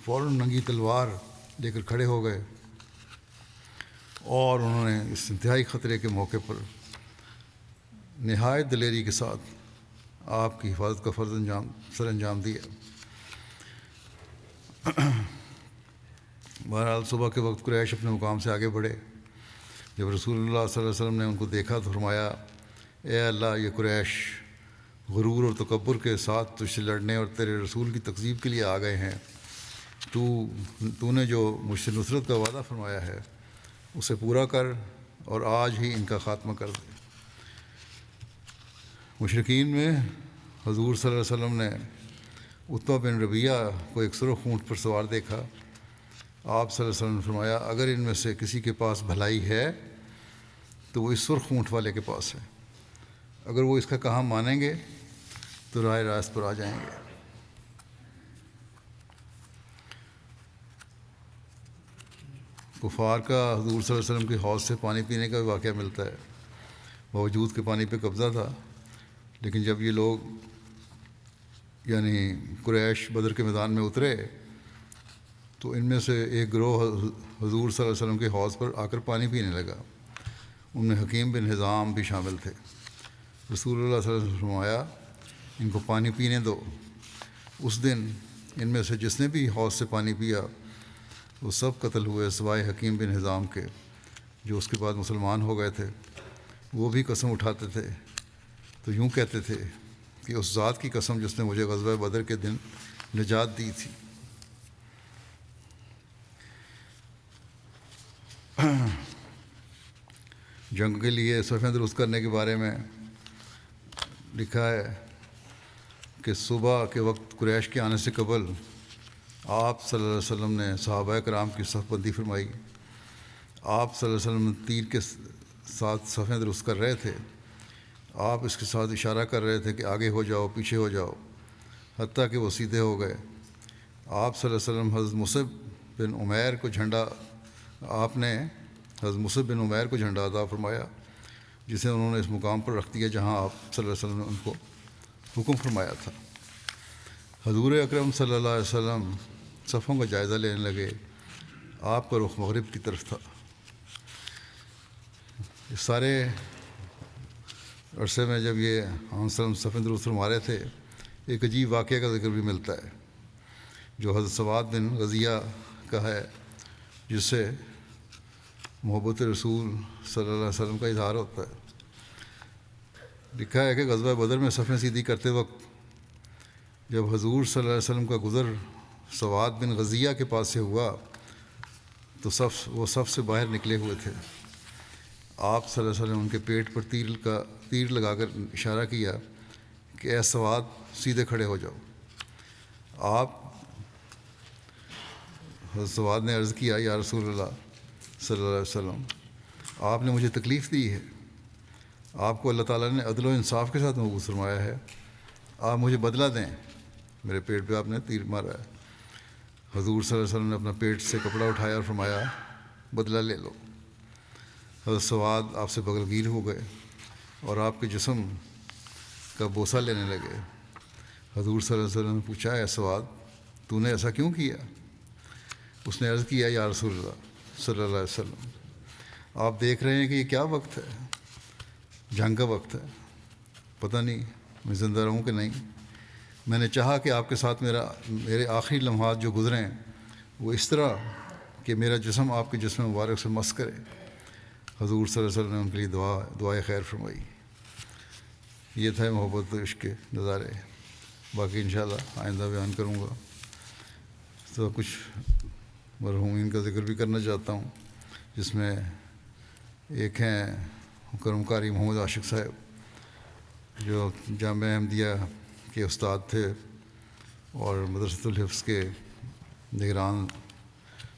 فوراً ننگی تلوار لے کر کھڑے ہو گئے، اور انہوں نے اس انتہائی خطرے کے موقع پر نہایت دلیری کے ساتھ آپ کی حفاظت کا سر انجام دیا۔ بہرحال صبح کے وقت قریش اپنے مقام سے آگے بڑھے، جب رسول اللہ صلی اللہ علیہ وسلم نے ان کو دیکھا تو فرمایا اے اللہ، یہ قریش غرور اور تکبر کے ساتھ تجھ سے لڑنے اور تیرے رسول کی تکذیب کے لیے آ گئے ہیں، تو نے جو مجھ سے نصرت کا وعدہ فرمایا ہے اسے پورا کر اور آج ہی ان کا خاتمہ کر دے۔ مشرکین میں حضور صلی اللہ علیہ وسلم نے عتبہ بن ربیعہ کو ایک سرخ اونٹ پر سوار دیکھا۔ آپ صلی اللہ علیہ وسلم نے فرمایا اگر ان میں سے کسی کے پاس بھلائی ہے تو وہ اس سرخ اونٹ والے کے پاس ہے، اگر وہ اس کا کہا مانیں گے تو راہ راست پر آ جائیں گے۔ کفار کا حضور صلی اللہ علیہ وسلم کے حوض سے پانی پینے کا بھی واقعہ ملتا ہے، باوجود کہ پانی پہ قبضہ تھا، لیکن جب یہ لوگ یعنی قریش بدر کے میدان میں اترے تو ان میں سے ایک گروہ حضور صلی اللہ علیہ وسلم کے حوض پر آ کر پانی پینے لگا. ان میں حکیم بن حزام بھی شامل تھے. رسول اللہ صلی اللہ علیہ وسلم نے فرمایا ان کو پانی پینے دو. اس دن ان میں سے جس نے بھی حوض سے پانی پیا وہ سب قتل ہوئے سوائے حکیم بن حزام کے جو اس کے بعد مسلمان ہو گئے تھے. وہ بھی قسم اٹھاتے تھے تو یوں کہتے تھے کہ اس ذات کی قسم جس نے مجھے غزوہ بدر کے دن نجات دی تھی. جنگ کے لیے صفیں درست کرنے کے بارے میں لکھا ہے کہ صبح کے وقت قریش کے آنے سے قبل آپ صلی اللہ علیہ وسلم نے صحابہ کرام کی صف بندی فرمائی. آپ صلی اللہ علیہ وسلم تیر کے ساتھ صفیں درست کر رہے تھے. آپ اس کے ساتھ اشارہ کر رہے تھے کہ آگے ہو جاؤ پیچھے ہو جاؤ حتیٰ کہ وہ سیدھے ہو گئے. آپ صلی اللہ علیہ وسلم حضرت مصعب بن عمیر کو جھنڈا عطا فرمایا جسے انہوں نے اس مقام پر رکھ دیا جہاں آپ صلی اللہ علیہ وسلم نے ان کو حکم فرمایا تھا. حضور اکرم صلی اللہ علیہ وسلم صفوں کا جائزہ لینے لگے. آپ کا رخ مغرب کی طرف تھا. اس سارے عرصے میں جب یہ ہم صفیں درست فرما رہے تھے ایک عجیب واقعہ کا ذکر بھی ملتا ہے جو حضرت سواد بن غزیہ کا ہے جس سے محبت رسول صلی اللہ علیہ وسلم کا اظہار ہوتا ہے. لکھا ہے کہ غزوہ بدر میں صفیں سیدھی کرتے وقت جب حضور صلی اللہ علیہ وسلم کا گزر سواد بن غزیہ کے پاس سے ہوا تو وہ صف سے باہر نکلے ہوئے تھے. آپ صلی اللہ علیہ وسلم ان کے پیٹ پر تیر لگا کر اشارہ کیا کہ اے سواد سیدھے کھڑے ہو جاؤ. آپ حضرت سواد نے عرض کیا یا رسول اللہ صلی اللہ علیہ وسلم آپ نے مجھے تکلیف دی ہے. آپ کو اللہ تعالیٰ نے عدل و انصاف کے ساتھ مبعوث فرمایا ہے. آپ مجھے بدلہ دیں. میرے پیٹ پہ آپ نے تیر مارا ہے. حضور صلی اللہ علیہ وسلم نے اپنا پیٹ سے کپڑا اٹھایا اور فرمایا بدلہ لے لو. حضرت سواد آپ سے بغلگیر ہو گئے اور آپ کے جسم کا بوسہ لینے لگے. حضور صلی اللہ علیہ وسلم نے پوچھا اے سواد تو نے ایسا کیوں کیا؟ اس نے عرض کیا یا رسول اللہ صلی اللہ علیہ وسلم آپ دیکھ رہے ہیں کہ یہ کیا وقت ہے؟ جنگ کا وقت ہے. پتہ نہیں میں زندہ رہوں کہ نہیں. میں نے چاہا کہ آپ کے ساتھ میرے آخری لمحات جو گزریں وہ اس طرح کہ میرا جسم آپ کے جسم مبارک سے مس کرے. حضور صلی اللہ علیہ وسلم نے ان کے لیے دعائے خیر فرمائی. یہ تھا محبت و عشق کے نظارے. باقی انشاءاللہ آئندہ بیان کروں گا. تو کچھ مرحومین کا ذکر بھی کرنا چاہتا ہوں جس میں ایک ہیں کرم کاری محمد عاشق صاحب جو جامعہ احمدیہ کے استاد تھے اور مدرسۃ الحفظ کے نگران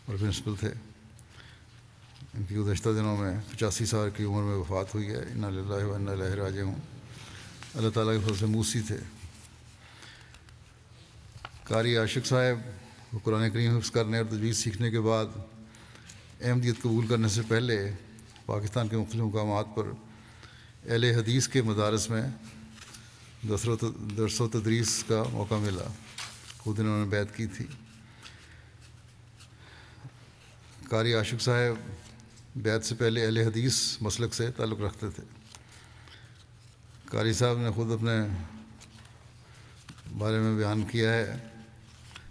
اور پرنسپل تھے. ان کی گزشتہ دنوں میں 85 سال کی عمر میں وفات ہوئی ہے. انا للہ و انا الیہ راجعون. اللہ تعالیٰ کے فضل سے موسی تھے. قاری عاشق صاحب وہ قرآن کریم حفظ کرنے اور تجوید سیکھنے کے بعد احمدیت قبول کرنے سے پہلے پاکستان کے مختلف مقامات پر اہل حدیث کے مدارس میں درس و تدریس کا موقع ملا. خود انہوں نے بیعت کی تھی. قاری عاشق صاحب بیعت سے پہلے اہل حدیث مسلک سے تعلق رکھتے تھے. قاری صاحب نے خود اپنے بارے میں بیان کیا ہے,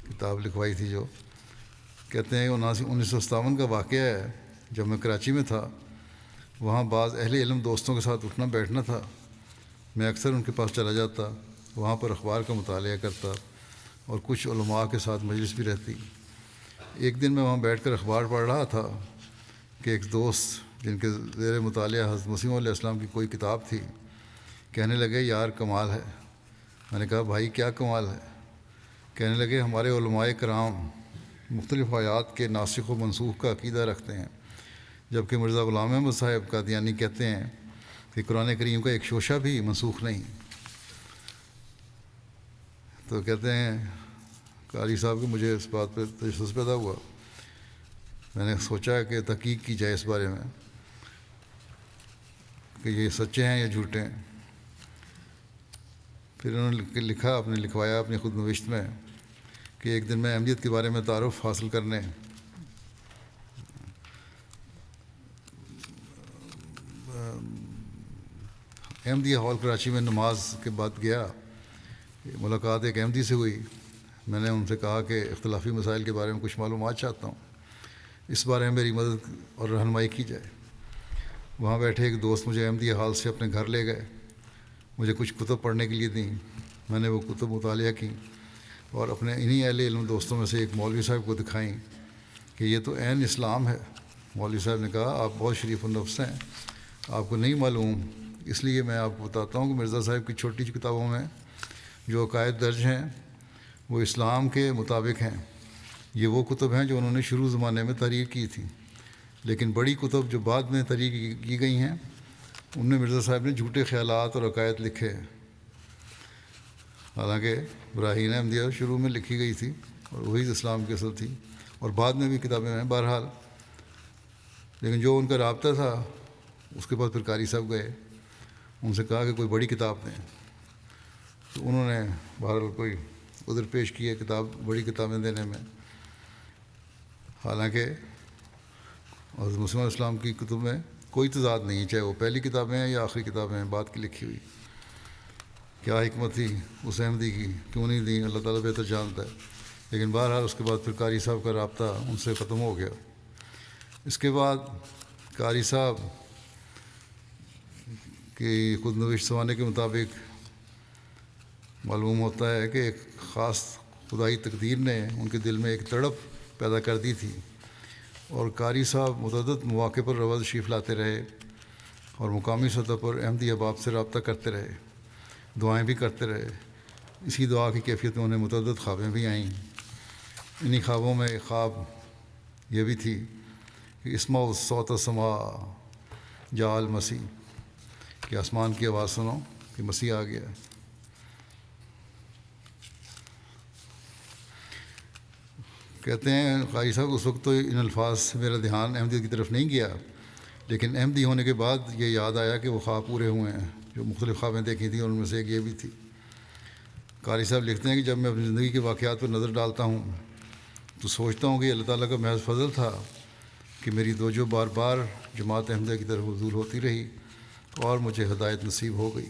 کتاب لکھوائی تھی جو کہتے ہیں 1957 کا واقعہ ہے. جب میں کراچی میں تھا وہاں بعض اہل علم دوستوں کے ساتھ اٹھنا بیٹھنا تھا. میں اکثر ان کے پاس چلا جاتا, وہاں پر اخبار کا مطالعہ کرتا اور کچھ علماء کے ساتھ مجلس بھی رہتی. ایک دن میں وہاں بیٹھ کر اخبار پڑھ رہا تھا کہ ایک دوست جن کے زیر مطالعہ حضرت مسیح علیہ السلام کی کوئی کتاب تھی کہنے لگے یار کمال ہے. میں نے کہا بھائی کیا کمال ہے؟ کہنے لگے ہمارے علماء کرام مختلف آیات کے ناسخ و منسوخ کا عقیدہ رکھتے ہیں جبکہ مرزا غلام احمد صاحب قادیانی کہتے ہیں کہ قرآن کریم کا ایک شوشہ بھی منسوخ نہیں. تو کہتے ہیں قاری صاحب کہ مجھے اس بات پہ تجسس پیدا ہوا. میں نے سوچا کہ تحقیق کی جائے اس بارے میں کہ یہ سچے ہیں یا جھوٹے ہیں. پھر انہوں نے لکھا, اپنے لکھوایا اپنی خود نوشت میں کہ ایک دن میں احمدیت کے بارے میں تعارف حاصل کرنے احمدیہ ہال کراچی میں نماز کے بعد گیا. ملاقات ایک احمدی سے ہوئی. میں نے ان سے کہا کہ اختلافی مسائل کے بارے میں کچھ معلومات چاہتا ہوں, اس بارے میں میری مدد اور رہنمائی کی جائے. وہاں بیٹھے ایک دوست مجھے احمدیہ ہال سے اپنے گھر لے گئے, مجھے کچھ کتب پڑھنے کے لیے دیں. میں نے وہ کتب مطالعہ کی اور اپنے انہی اہل علم دوستوں میں سے ایک مولوی صاحب کو دکھائیں کہ یہ تو عین اسلام ہے. مولوی صاحب نے کہا آپ بہت شریف النفس ہیں, آپ کو نہیں معلوم, اس لیے میں آپ کو بتاتا ہوں کہ مرزا صاحب کی چھوٹی سی کتابوں میں جو عقائد درج ہیں وہ اسلام کے مطابق ہیں. یہ وہ کتب ہیں جو انہوں نے شروع زمانے میں تحریر کی تھی, لیکن بڑی کتب جو بعد میں تحریر کی گئی ہیں ان میں مرزا صاحب نے جھوٹے خیالات اور عقائد لکھے ہیں. حالانکہ براہین احمدیہ شروع میں لکھی گئی تھی اور وہی اسلام کی اصل تھی, اور بعد میں بھی کتابیں ہیں بہرحال. لیکن جو ان کا رابطہ تھا, اس کے بعد پھر قاری صاحب گئے, ان سے کہا کہ کوئی بڑی کتاب دیں, تو انہوں نے بہرحال کوئی عذر پیش کی ہے بڑی کتابیں دینے میں. حالانکہ حضرت مسلم اسلام کی کتب میں کوئی تضاد نہیں ہے, چاہے وہ پہلی کتابیں ہیں یا آخری کتابیں ہیں بعد کی لکھی ہوئی. کیا حکمت تھی اس احمدی کی, کیوں نہیں دی, اللہ تعالیٰ بہتر جانتا ہے. لیکن بہرحال اس کے بعد پھر قاری صاحب کا رابطہ ان سے ختم ہو گیا. اس کے بعد قاری صاحب کی خود نوشت سوانے کے مطابق معلوم ہوتا ہے کہ ایک خاص خدائی تقدیر نے ان کے دل میں ایک تڑپ پیدا کر دی تھی, اور قاری صاحب متعدد مواقع پر رواں تشریف لاتے رہے اور مقامی سطح پر احمدی احباب سے رابطہ کرتے رہے, دعائیں بھی کرتے رہے. اسی دعا کی کیفیت میں انہیں متعدد خوابیں بھی آئیں. انہی خوابوں میں ایک خواب یہ بھی تھی کہ اسمعوا صوت السماء جاء المسیح, کہ آسمان کی آواز سنو کہ مسیح آ گیا. کہتے ہیں قاری صاحب اس وقت تو ان الفاظ سے میرا دھیان احمدیت کی طرف نہیں گیا, لیکن احمدی ہونے کے بعد یہ یاد آیا کہ وہ خواب پورے ہوئے ہیں جو مختلف خوابیں دیکھی تھیں, اور ان میں سے ایک یہ بھی تھی. قاری صاحب لکھتے ہیں کہ جب میں اپنی زندگی کے واقعات پر نظر ڈالتا ہوں تو سوچتا ہوں کہ اللہ تعالیٰ کا محض فضل تھا کہ میری توجہ بار بار جماعت احمدیہ کی طرف مبذول ہوتی رہی اور مجھے ہدایت نصیب ہو گئی.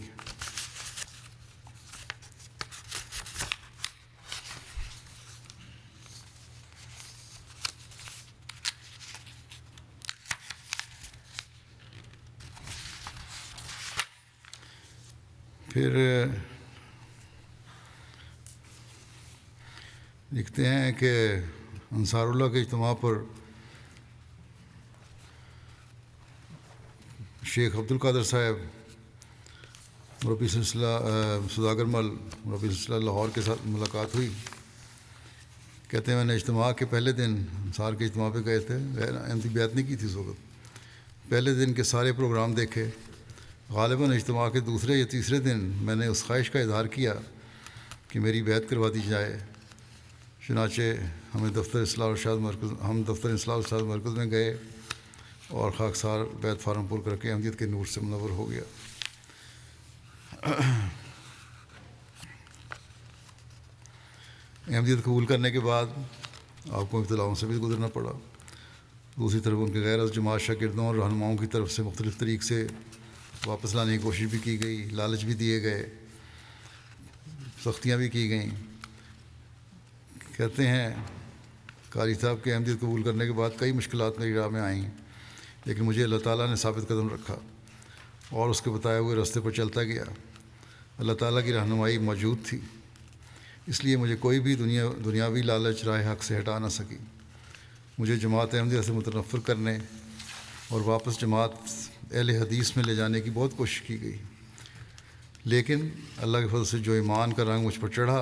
پھر لکھتے ہیں کہ انصار اللہ کے اجتماع پر شیخ عبد القادر صاحب مربی سلسلہ سوداگر مل مربی سلسلہ لاہور کے ساتھ ملاقات ہوئی. کہتے ہیں میں نے اجتماع کے پہلے دن انصار کے اجتماع پہ گئے تھے, احمدی بیعت نہیں کی تھی اس وقت. پہلے دن کے سارے پروگرام دیکھے. غالباً اجتماع کے دوسرے یا تیسرے دن میں نے اس خواہش کا اظہار کیا کہ میری بیعت کروا دی جائے. چنانچہ ہم دفتر اصلاح ارشاد مرکز میں گئے اور خاکسار بیعت فارم پر کر کے احمدیت کے نور سے منور ہو گیا. احمدیت قبول کرنے کے بعد آپ کو ابتلاؤں سے بھی گزرنا پڑا. دوسری طرف ان کے غیر از جماعت شاگردوں اور رہنماؤں کی طرف سے مختلف طریق سے واپس لانے کی کوشش بھی کی گئی, لالچ بھی دیے گئے, سختیاں بھی کی گئیں. کہتے ہیں قاری صاحب کے احمدیت قبول کرنے کے بعد کئی مشکلات میری راہ میں آئیں, لیکن مجھے اللہ تعالیٰ نے ثابت قدم رکھا اور اس کے بتائے ہوئے راستے پر چلتا گیا. اللہ تعالیٰ کی رہنمائی موجود تھی, اس لیے مجھے کوئی بھی دنیاوی لالچ راہ حق سے ہٹا نہ سکی. مجھے جماعت احمدیہ سے متنفر کرنے اور واپس جماعت اہل حدیث میں لے جانے کی بہت کوشش کی گئی, لیکن اللہ کے فضل سے جو ایمان کا رنگ مجھ پر چڑھا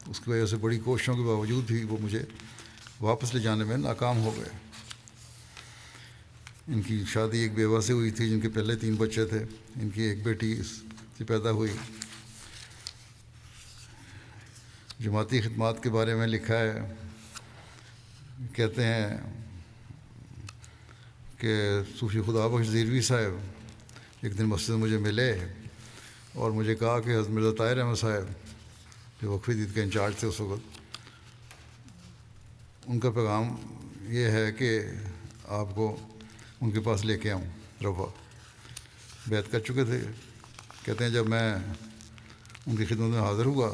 اس کی وجہ سے بڑی کوششوں کے باوجود بھی وہ مجھے واپس لے جانے میں ناکام ہو گئے. ان کی شادی ایک بیوہ سے ہوئی تھی جن کے پہلے 3 بچے تھے. ان کی ایک بیٹی سے پیدا ہوئی. جماعتی خدمات کے بارے میں لکھا ہے, کہتے ہیں کہ صوفی خدا بخش زیروی صاحب ایک دن مسجد میں مجھے ملے اور مجھے کہا کہ حضرت مرزا طاہر احمد صاحب جو وقفی دید کے انچارج تھے اس وقت, ان کا پیغام یہ ہے کہ آپ کو ان کے پاس لے کے آؤں. روا بیعت کر چکے تھے. کہتے ہیں جب میں ان کی خدمت میں حاضر ہوا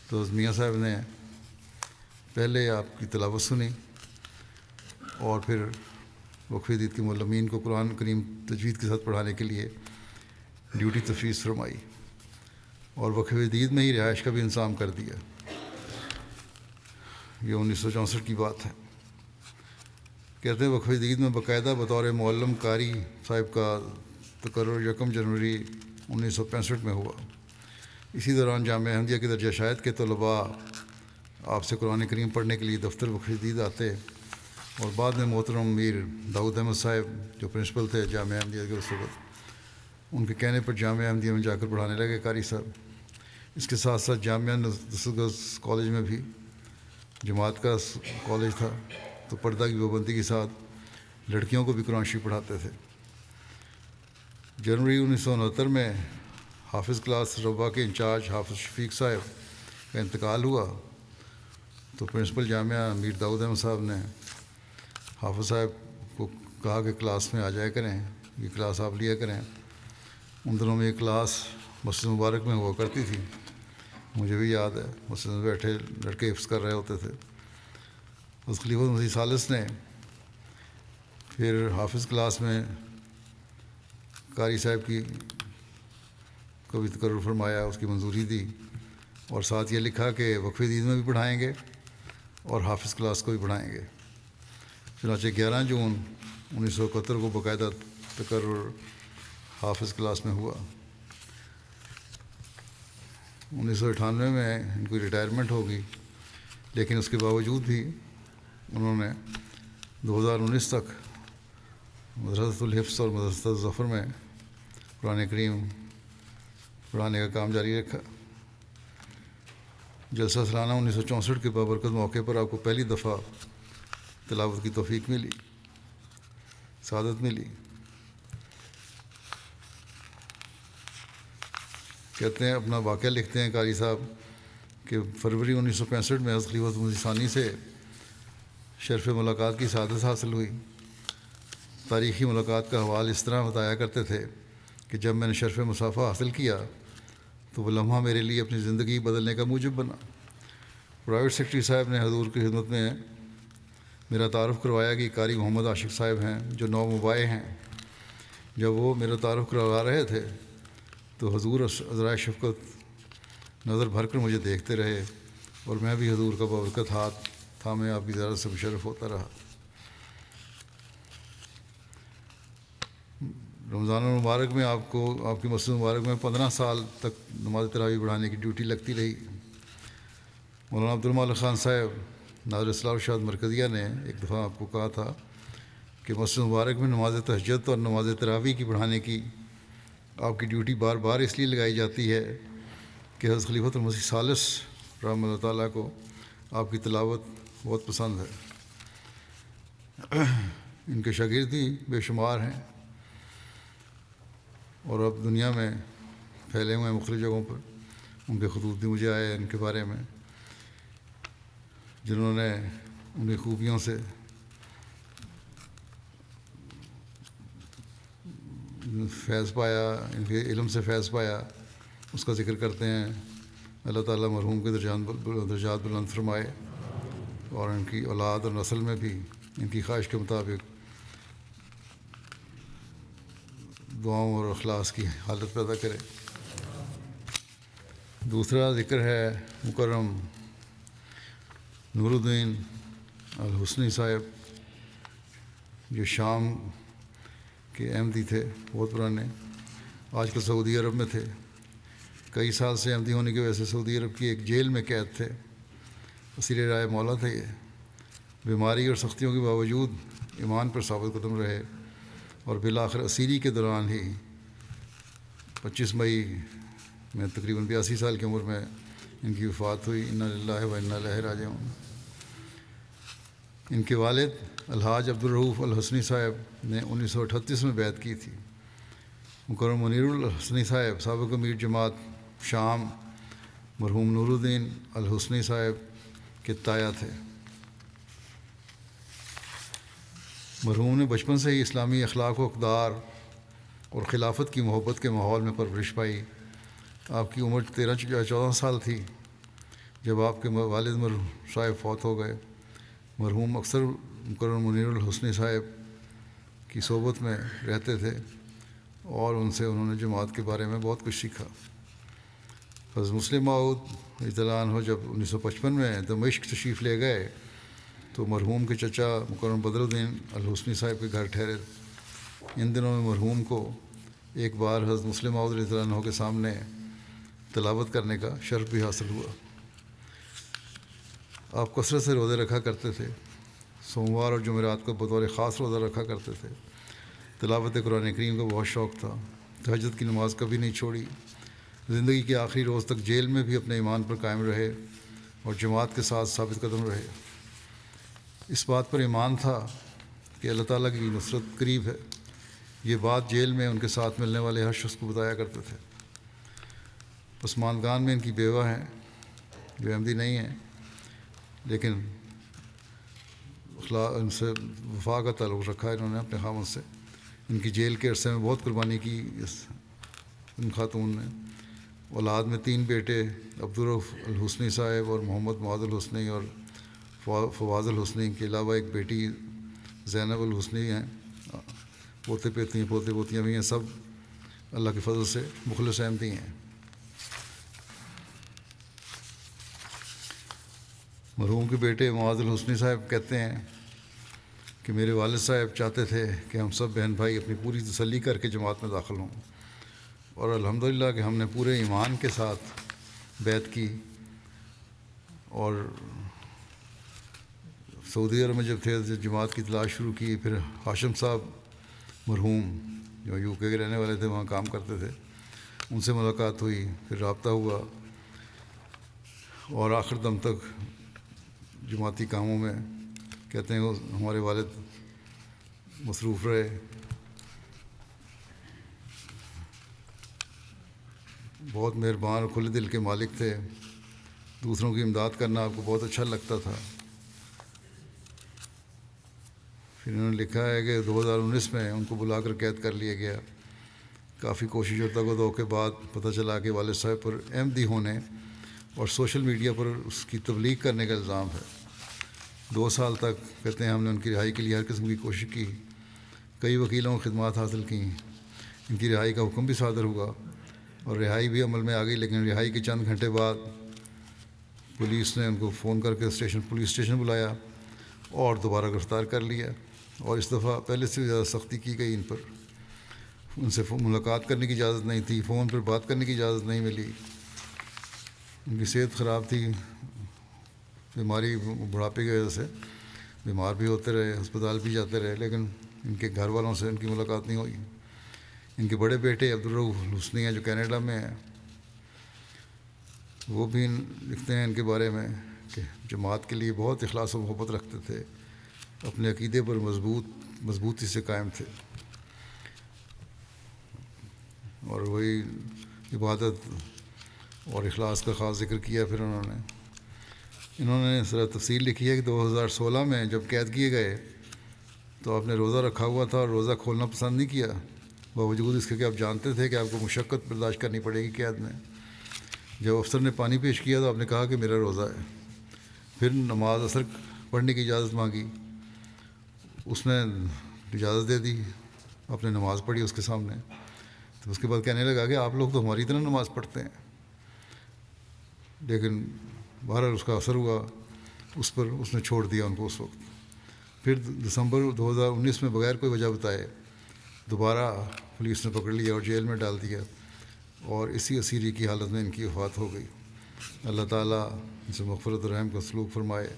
تو میاں صاحب نے پہلے آپ کی تلاوت سنی اور پھر وقف عید کے معلمین کو قرآن کریم تجوید کے ساتھ پڑھانے کے لیے ڈیوٹی تفویض فرمائی اور وقف عید میں ہی رہائش کا بھی انتظام کر دیا. یہ 1964 کی بات ہے. کہتے ہیں وقف عید میں باقاعدہ بطور معلم قاری صاحب کا تقرر 1 جنوری 1965 میں ہوا. اسی دوران جامعہ احمدیہ کے درجہ شاید کے طلباء آپ سے قرآن کریم پڑھنے کے لیے دفتر وقف عید آتے اور بعد میں محترم میر داؤد احمد صاحب جو پرنسپل تھے جامعہ احمدیہ کے اس وقت، ان کے کہنے پر جامعہ احمدیہ میں جا کر پڑھانے لگے قاری صاحب. اس کے ساتھ ساتھ جامعہ نصرت کالج میں بھی جماعت کا کالج تھا تو پردہ کی پابندی کے ساتھ لڑکیوں کو بھی قرآن شریف پڑھاتے تھے. جنوری 1969 میں حافظ کلاس روا کے انچارج حافظ شفیق صاحب کا انتقال ہوا تو پرنسپل جامعہ میر داؤد احمد صاحب نے حافظ صاحب کو کہا کہ کلاس میں آ جایا کریں، یہ کلاس آپ لیا کریں. ان دنوں میں یہ کلاس مسجد مبارک میں ہوا کرتی تھی. مجھے بھی یاد ہے مسجد میں بیٹھے لڑکے حفظ کر رہے ہوتے تھے. اس خلیفہ مسیح ثالث نے پھر حافظ کلاس میں قاری صاحب کی کو بھی تقرر فرمایا، اس کی منظوری دی اور ساتھ یہ لکھا کہ وقف عید میں بھی پڑھائیں گے اور حافظ کلاس کو بھی پڑھائیں گے. چنانچہ 11 جون 1971 کو باقاعدہ تقرر حافظ کلاس میں ہوا. 1998 میں ان کی ریٹائرمنٹ ہوگی، لیکن اس کے باوجود بھی انہوں نے 2019 تک مدرسۃ الحفظ اور مدرسۃ الظفر میں قرآن کریم پڑھانے کا کام جاری رکھا. جلسہ سالانہ 1964 کے بابرکت موقع پر آپ کو پہلی دفعہ تلاوت کی توفیق ملی، سعادت ملی. کہتے ہیں اپنا واقعہ لکھتے ہیں قاری صاحب کہ فروری 1965 میں حضرت خلیفۃ مسیح ثانی سے شرف ملاقات کی سعادت حاصل ہوئی. تاریخی ملاقات کا حوال اس طرح بتایا کرتے تھے کہ جب میں نے شرف مصافحہ حاصل کیا تو وہ لمحہ میرے لیے اپنی زندگی بدلنے کا موجب بنا. پرائیویٹ سیکرٹری صاحب نے حضور کی خدمت میں میرا تعارف کروایا کہ قاری محمد عاشق صاحب ہیں جو 9 مبائع ہیں. جب وہ میرا تعارف کروا رہے تھے تو حضور عذرائے شفقت نظر بھر کر مجھے دیکھتے رہے اور میں بھی حضور کا بابرکت ہاتھ تھامے آپ کی زیارت سے مشرف ہوتا رہا. رمضان المبارک میں آپ کی مسجد مبارک میں 15 سال تک نماز تراویح پڑھانے کی ڈیوٹی لگتی رہی. مولانا عبدالمالک خان صاحب ناظر اصلاح ارشاد مرکزیہ نے ایک دفعہ آپ کو کہا تھا کہ مسجد مبارک میں نماز تہجد اور نماز تراویح کی پڑھانے کی آپ کی ڈیوٹی بار بار اس لیے لگائی جاتی ہے کہ حضرت خلیفۃ المسیح ثالث رحمۃ اللہ تعالیٰ کو آپ کی تلاوت بہت پسند ہے. ان کے شاگرد بھی بے شمار ہیں اور اب دنیا میں پھیلے ہوئے ہیں مختلف جگہوں پر. ان کے خطوط بھی مجھے آئے ان کے بارے میں جنہوں نے ان کی خوبیوں سے فیض پایا، ان کے علم سے فیض پایا، اس کا ذکر کرتے ہیں. اللہ تعالیٰ مرحوم کے درجات بلند فرمائے اور ان کی اولاد اور نسل میں بھی ان کی خواہش کے مطابق دعاؤں اور اخلاص کی حالت پیدا کرے. دوسرا ذکر ہے مکرم نور الدین الحسنی صاحب جو شام کے احمدی تھے، بہت پرانے، آج کل سعودی عرب میں تھے. کئی سال سے احمدی ہونے کی وجہ سے سعودی عرب کی ایک جیل میں قید تھے. اسیر رائے مولا تھے. یہ بیماری اور سختیوں کے باوجود ایمان پر ثابت قدم رہے اور بالآخر اسیری کے دوران ہی 25 مئی میں تقریباً 82 سال کی عمر میں ان کی وفات ہوئی. انا للہ و انا الیہ راجعون. ان کے والد الحاج عبدالرؤوف الحسنی صاحب نے 1938 میں بیعت کی تھی. مکرم منیر الحسنی صاحب سابق امیر جماعت شام مرحوم نور الدین الحسنی صاحب کے تایا تھے. مرحوم نے بچپن سے ہی اسلامی اخلاق و اقدار اور خلافت کی محبت کے ماحول میں پرورش پائی۔ آپ کی عمر 13-14 سال تھی جب آپ کے والد صاحب فوت ہو گئے۔ مرحوم اکثر مکرم منیر الحسنی صاحب کی صحبت میں رہتے تھے اور ان سے انہوں نے جماعت کے بارے میں بہت کچھ سیکھا۔ حضرت مسلم موعود رضی اللہ عنہ جب 1955 میں دمشق تشریف لے گئے تو مرحوم کے چچا مکرم بدر الدین الحسنی صاحب کے گھر ٹھہرے۔ ان دنوں میں مرحوم کو ایک بار حضرت مسلم موعود رضی اللہ عنہ کے سامنے تلاوت کرنے کا شرف بھی حاصل ہوا۔ آپ کثرت سے روزے رکھا کرتے تھے، سوموار اور جمعرات کو بطور خاص روزہ رکھا کرتے تھے۔ تلاوت قرآن کریم کا بہت شوق تھا، تہجد کی نماز کبھی نہیں چھوڑی۔ زندگی کے آخری روز تک جیل میں بھی اپنے ایمان پر قائم رہے اور جماعت کے ساتھ ثابت قدم رہے۔ اس بات پر ایمان تھا کہ اللہ تعالیٰ کی نصرت قریب ہے۔ یہ بات جیل میں ان کے ساتھ ملنے والے ہر شخص کو بتایا کرتے تھے۔ پسماندگان میں ان کی بیوہ ہیں جو احمدی نہیں ہیں لیکن ان سے وفا کا تعلق رکھا ہے انہوں نے اپنے خامد سے۔ ان کی جیل کے عرصے میں بہت قربانی کی ان خاتون نے۔ اولاد میں 3 بیٹے عبدالرؤف الحسنی صاحب اور محمد معاذ الحسنی اور فواز الحسنی کے علاوہ ایک بیٹی زینب الحسنی ہیں۔ پوتے پیتی ہیں، پوتے پوتیاں بھی ہیں، سب اللہ کے فضل سے مخلص احمدی ہیں۔ مرحوم کے بیٹے معاذ الحسنی صاحب کہتے ہیں کہ میرے والد صاحب چاہتے تھے کہ ہم سب بہن بھائی اپنی پوری تسلی کر کے جماعت میں داخل ہوں، اور الحمدللہ کہ ہم نے پورے ایمان کے ساتھ بیعت کی۔ اور سعودی عرب میں جب تھے جماعت کی تلاش شروع کی، پھر ہاشم صاحب مرحوم جو UK کے رہنے والے تھے، وہاں کام کرتے تھے، ان سے ملاقات ہوئی، پھر رابطہ ہوا اور آخر دم تک جماعتی کاموں میں کہتے ہیں ہمارے والد مصروف رہے۔ بہت مہربان اور کھلے دل کے مالک تھے، دوسروں کی امداد کرنا آپ کو بہت اچھا لگتا تھا۔ پھر انہوں نے لکھا ہے کہ 2019 میں ان کو بلا کر قید کر لیا گیا۔ کافی کوشش اور تگ و دو کے بعد پتہ چلا کہ والد صاحب پر احمدی ہونے اور سوشل میڈیا پر اس کی تبلیغ کرنے کا الزام ہے۔ 2 سال تک کہتے ہیں ہم نے ان کی رہائی کے لیے ہر قسم کی کوشش کی، کئی وکیلوں کی خدمات حاصل کیں، ان کی رہائی کا حکم بھی صادر ہوا اور رہائی بھی عمل میں آ گئی، لیکن رہائی کے چند گھنٹے بعد پولیس نے ان کو فون کر کے پولیس اسٹیشن بلایا اور دوبارہ گرفتار کر لیا، اور اس دفعہ پہلے سے زیادہ سختی کی گئی ان پر۔ ان سے ملاقات کرنے کی اجازت نہیں تھی، فون پر بات کرنے کی اجازت نہیں ملی۔ ان کی صحت خراب تھی، بیماری بڑھاپے کی وجہ سے بیمار بھی ہوتے رہے، ہسپتال بھی جاتے رہے، لیکن ان کے گھر والوں سے ان کی ملاقات نہیں ہوئی۔ ان کے بڑے بیٹے عبدالرؤف الحسنی ہیں جو کینیڈا میں ہیں، وہ بھی لکھتے ہیں ان کے بارے میں کہ جماعت کے لیے بہت اخلاص و محبت رکھتے تھے، اپنے عقیدے پر مضبوطی سے قائم تھے، اور وہی عبادت اور اخلاص کا خاص ذکر کیا۔ پھر انہوں نے ذرا تفصیل لکھی ہے کہ 2016 میں جب قید کیے گئے تو آپ نے روزہ رکھا ہوا تھا اور روزہ کھولنا پسند نہیں کیا، باوجود اس کے کہ آپ جانتے تھے کہ آپ کو مشقت برداشت کرنی پڑے گی قید میں۔ جب افسر نے پانی پیش کیا تو آپ نے کہا کہ میرا روزہ ہے۔ پھر نماز عصر پڑھنے کی اجازت مانگی، اس نے اجازت دے دی، آپ نے نماز پڑھی اس کے سامنے، تو اس کے بعد کہنے لگا کہ آپ لوگ تو ہماری طرح نماز پڑھتے ہیں، لیکن بہرحال اس کا اثر ہوا اس پر، اس نے چھوڑ دیا ان کو اس وقت۔ پھر دسمبر 2019 میں بغیر کوئی وجہ بتائے دوبارہ پولیس نے پکڑ لیا اور جیل میں ڈال دیا، اور اسی اسیری کی حالت میں ان کی وفات ہو گئی۔ اللہ تعالیٰ ان سے مغفرت و رحم کا سلوک فرمائے،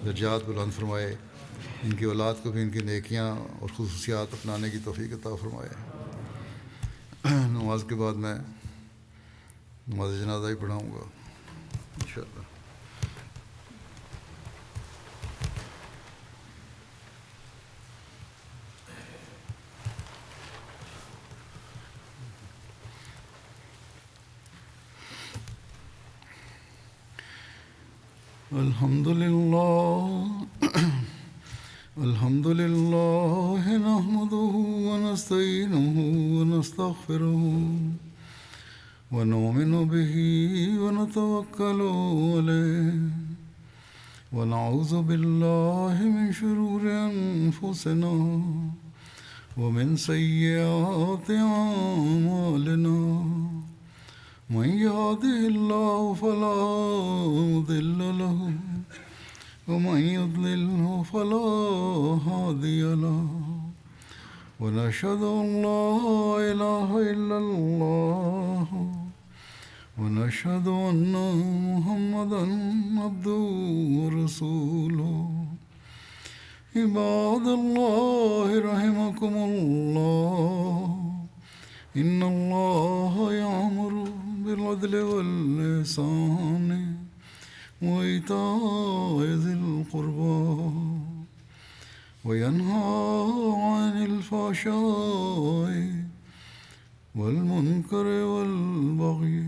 درجات بلند فرمائے، ان کی اولاد کو بھی ان کی نیکیاں اور خصوصیات اپنانے کی توفیق عطا فرمائے۔ نماز کے بعد میں نماز جنازہ ہی پڑھاؤں گا انشاءاللہ۔ الحمد للہ الحمد لله نحمده ونستعينه ونستغفره ونؤمن به ونتوكل عليه ونعوذ بالله من شرور أنفسنا ومن سيئات أعمالنا من يهده الله فلا مضل له ومن يضلله فلا هادي له ونشهد أن لا إله إلا الله ونشهد أن محمدا عبده ورسوله عباد الله رحمكم الله إن الله يأمر بالعدل والإحسان وإيتاء ذي القربى وينهى عن الفحشاء والمنكر والبغي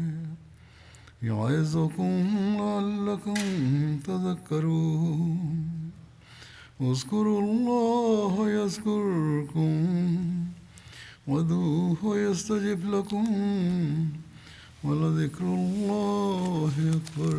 يعظكم لعلكم تذكرون اذكروا الله يذكركم وادعوه يستجب لكم ولذكر الله أكبر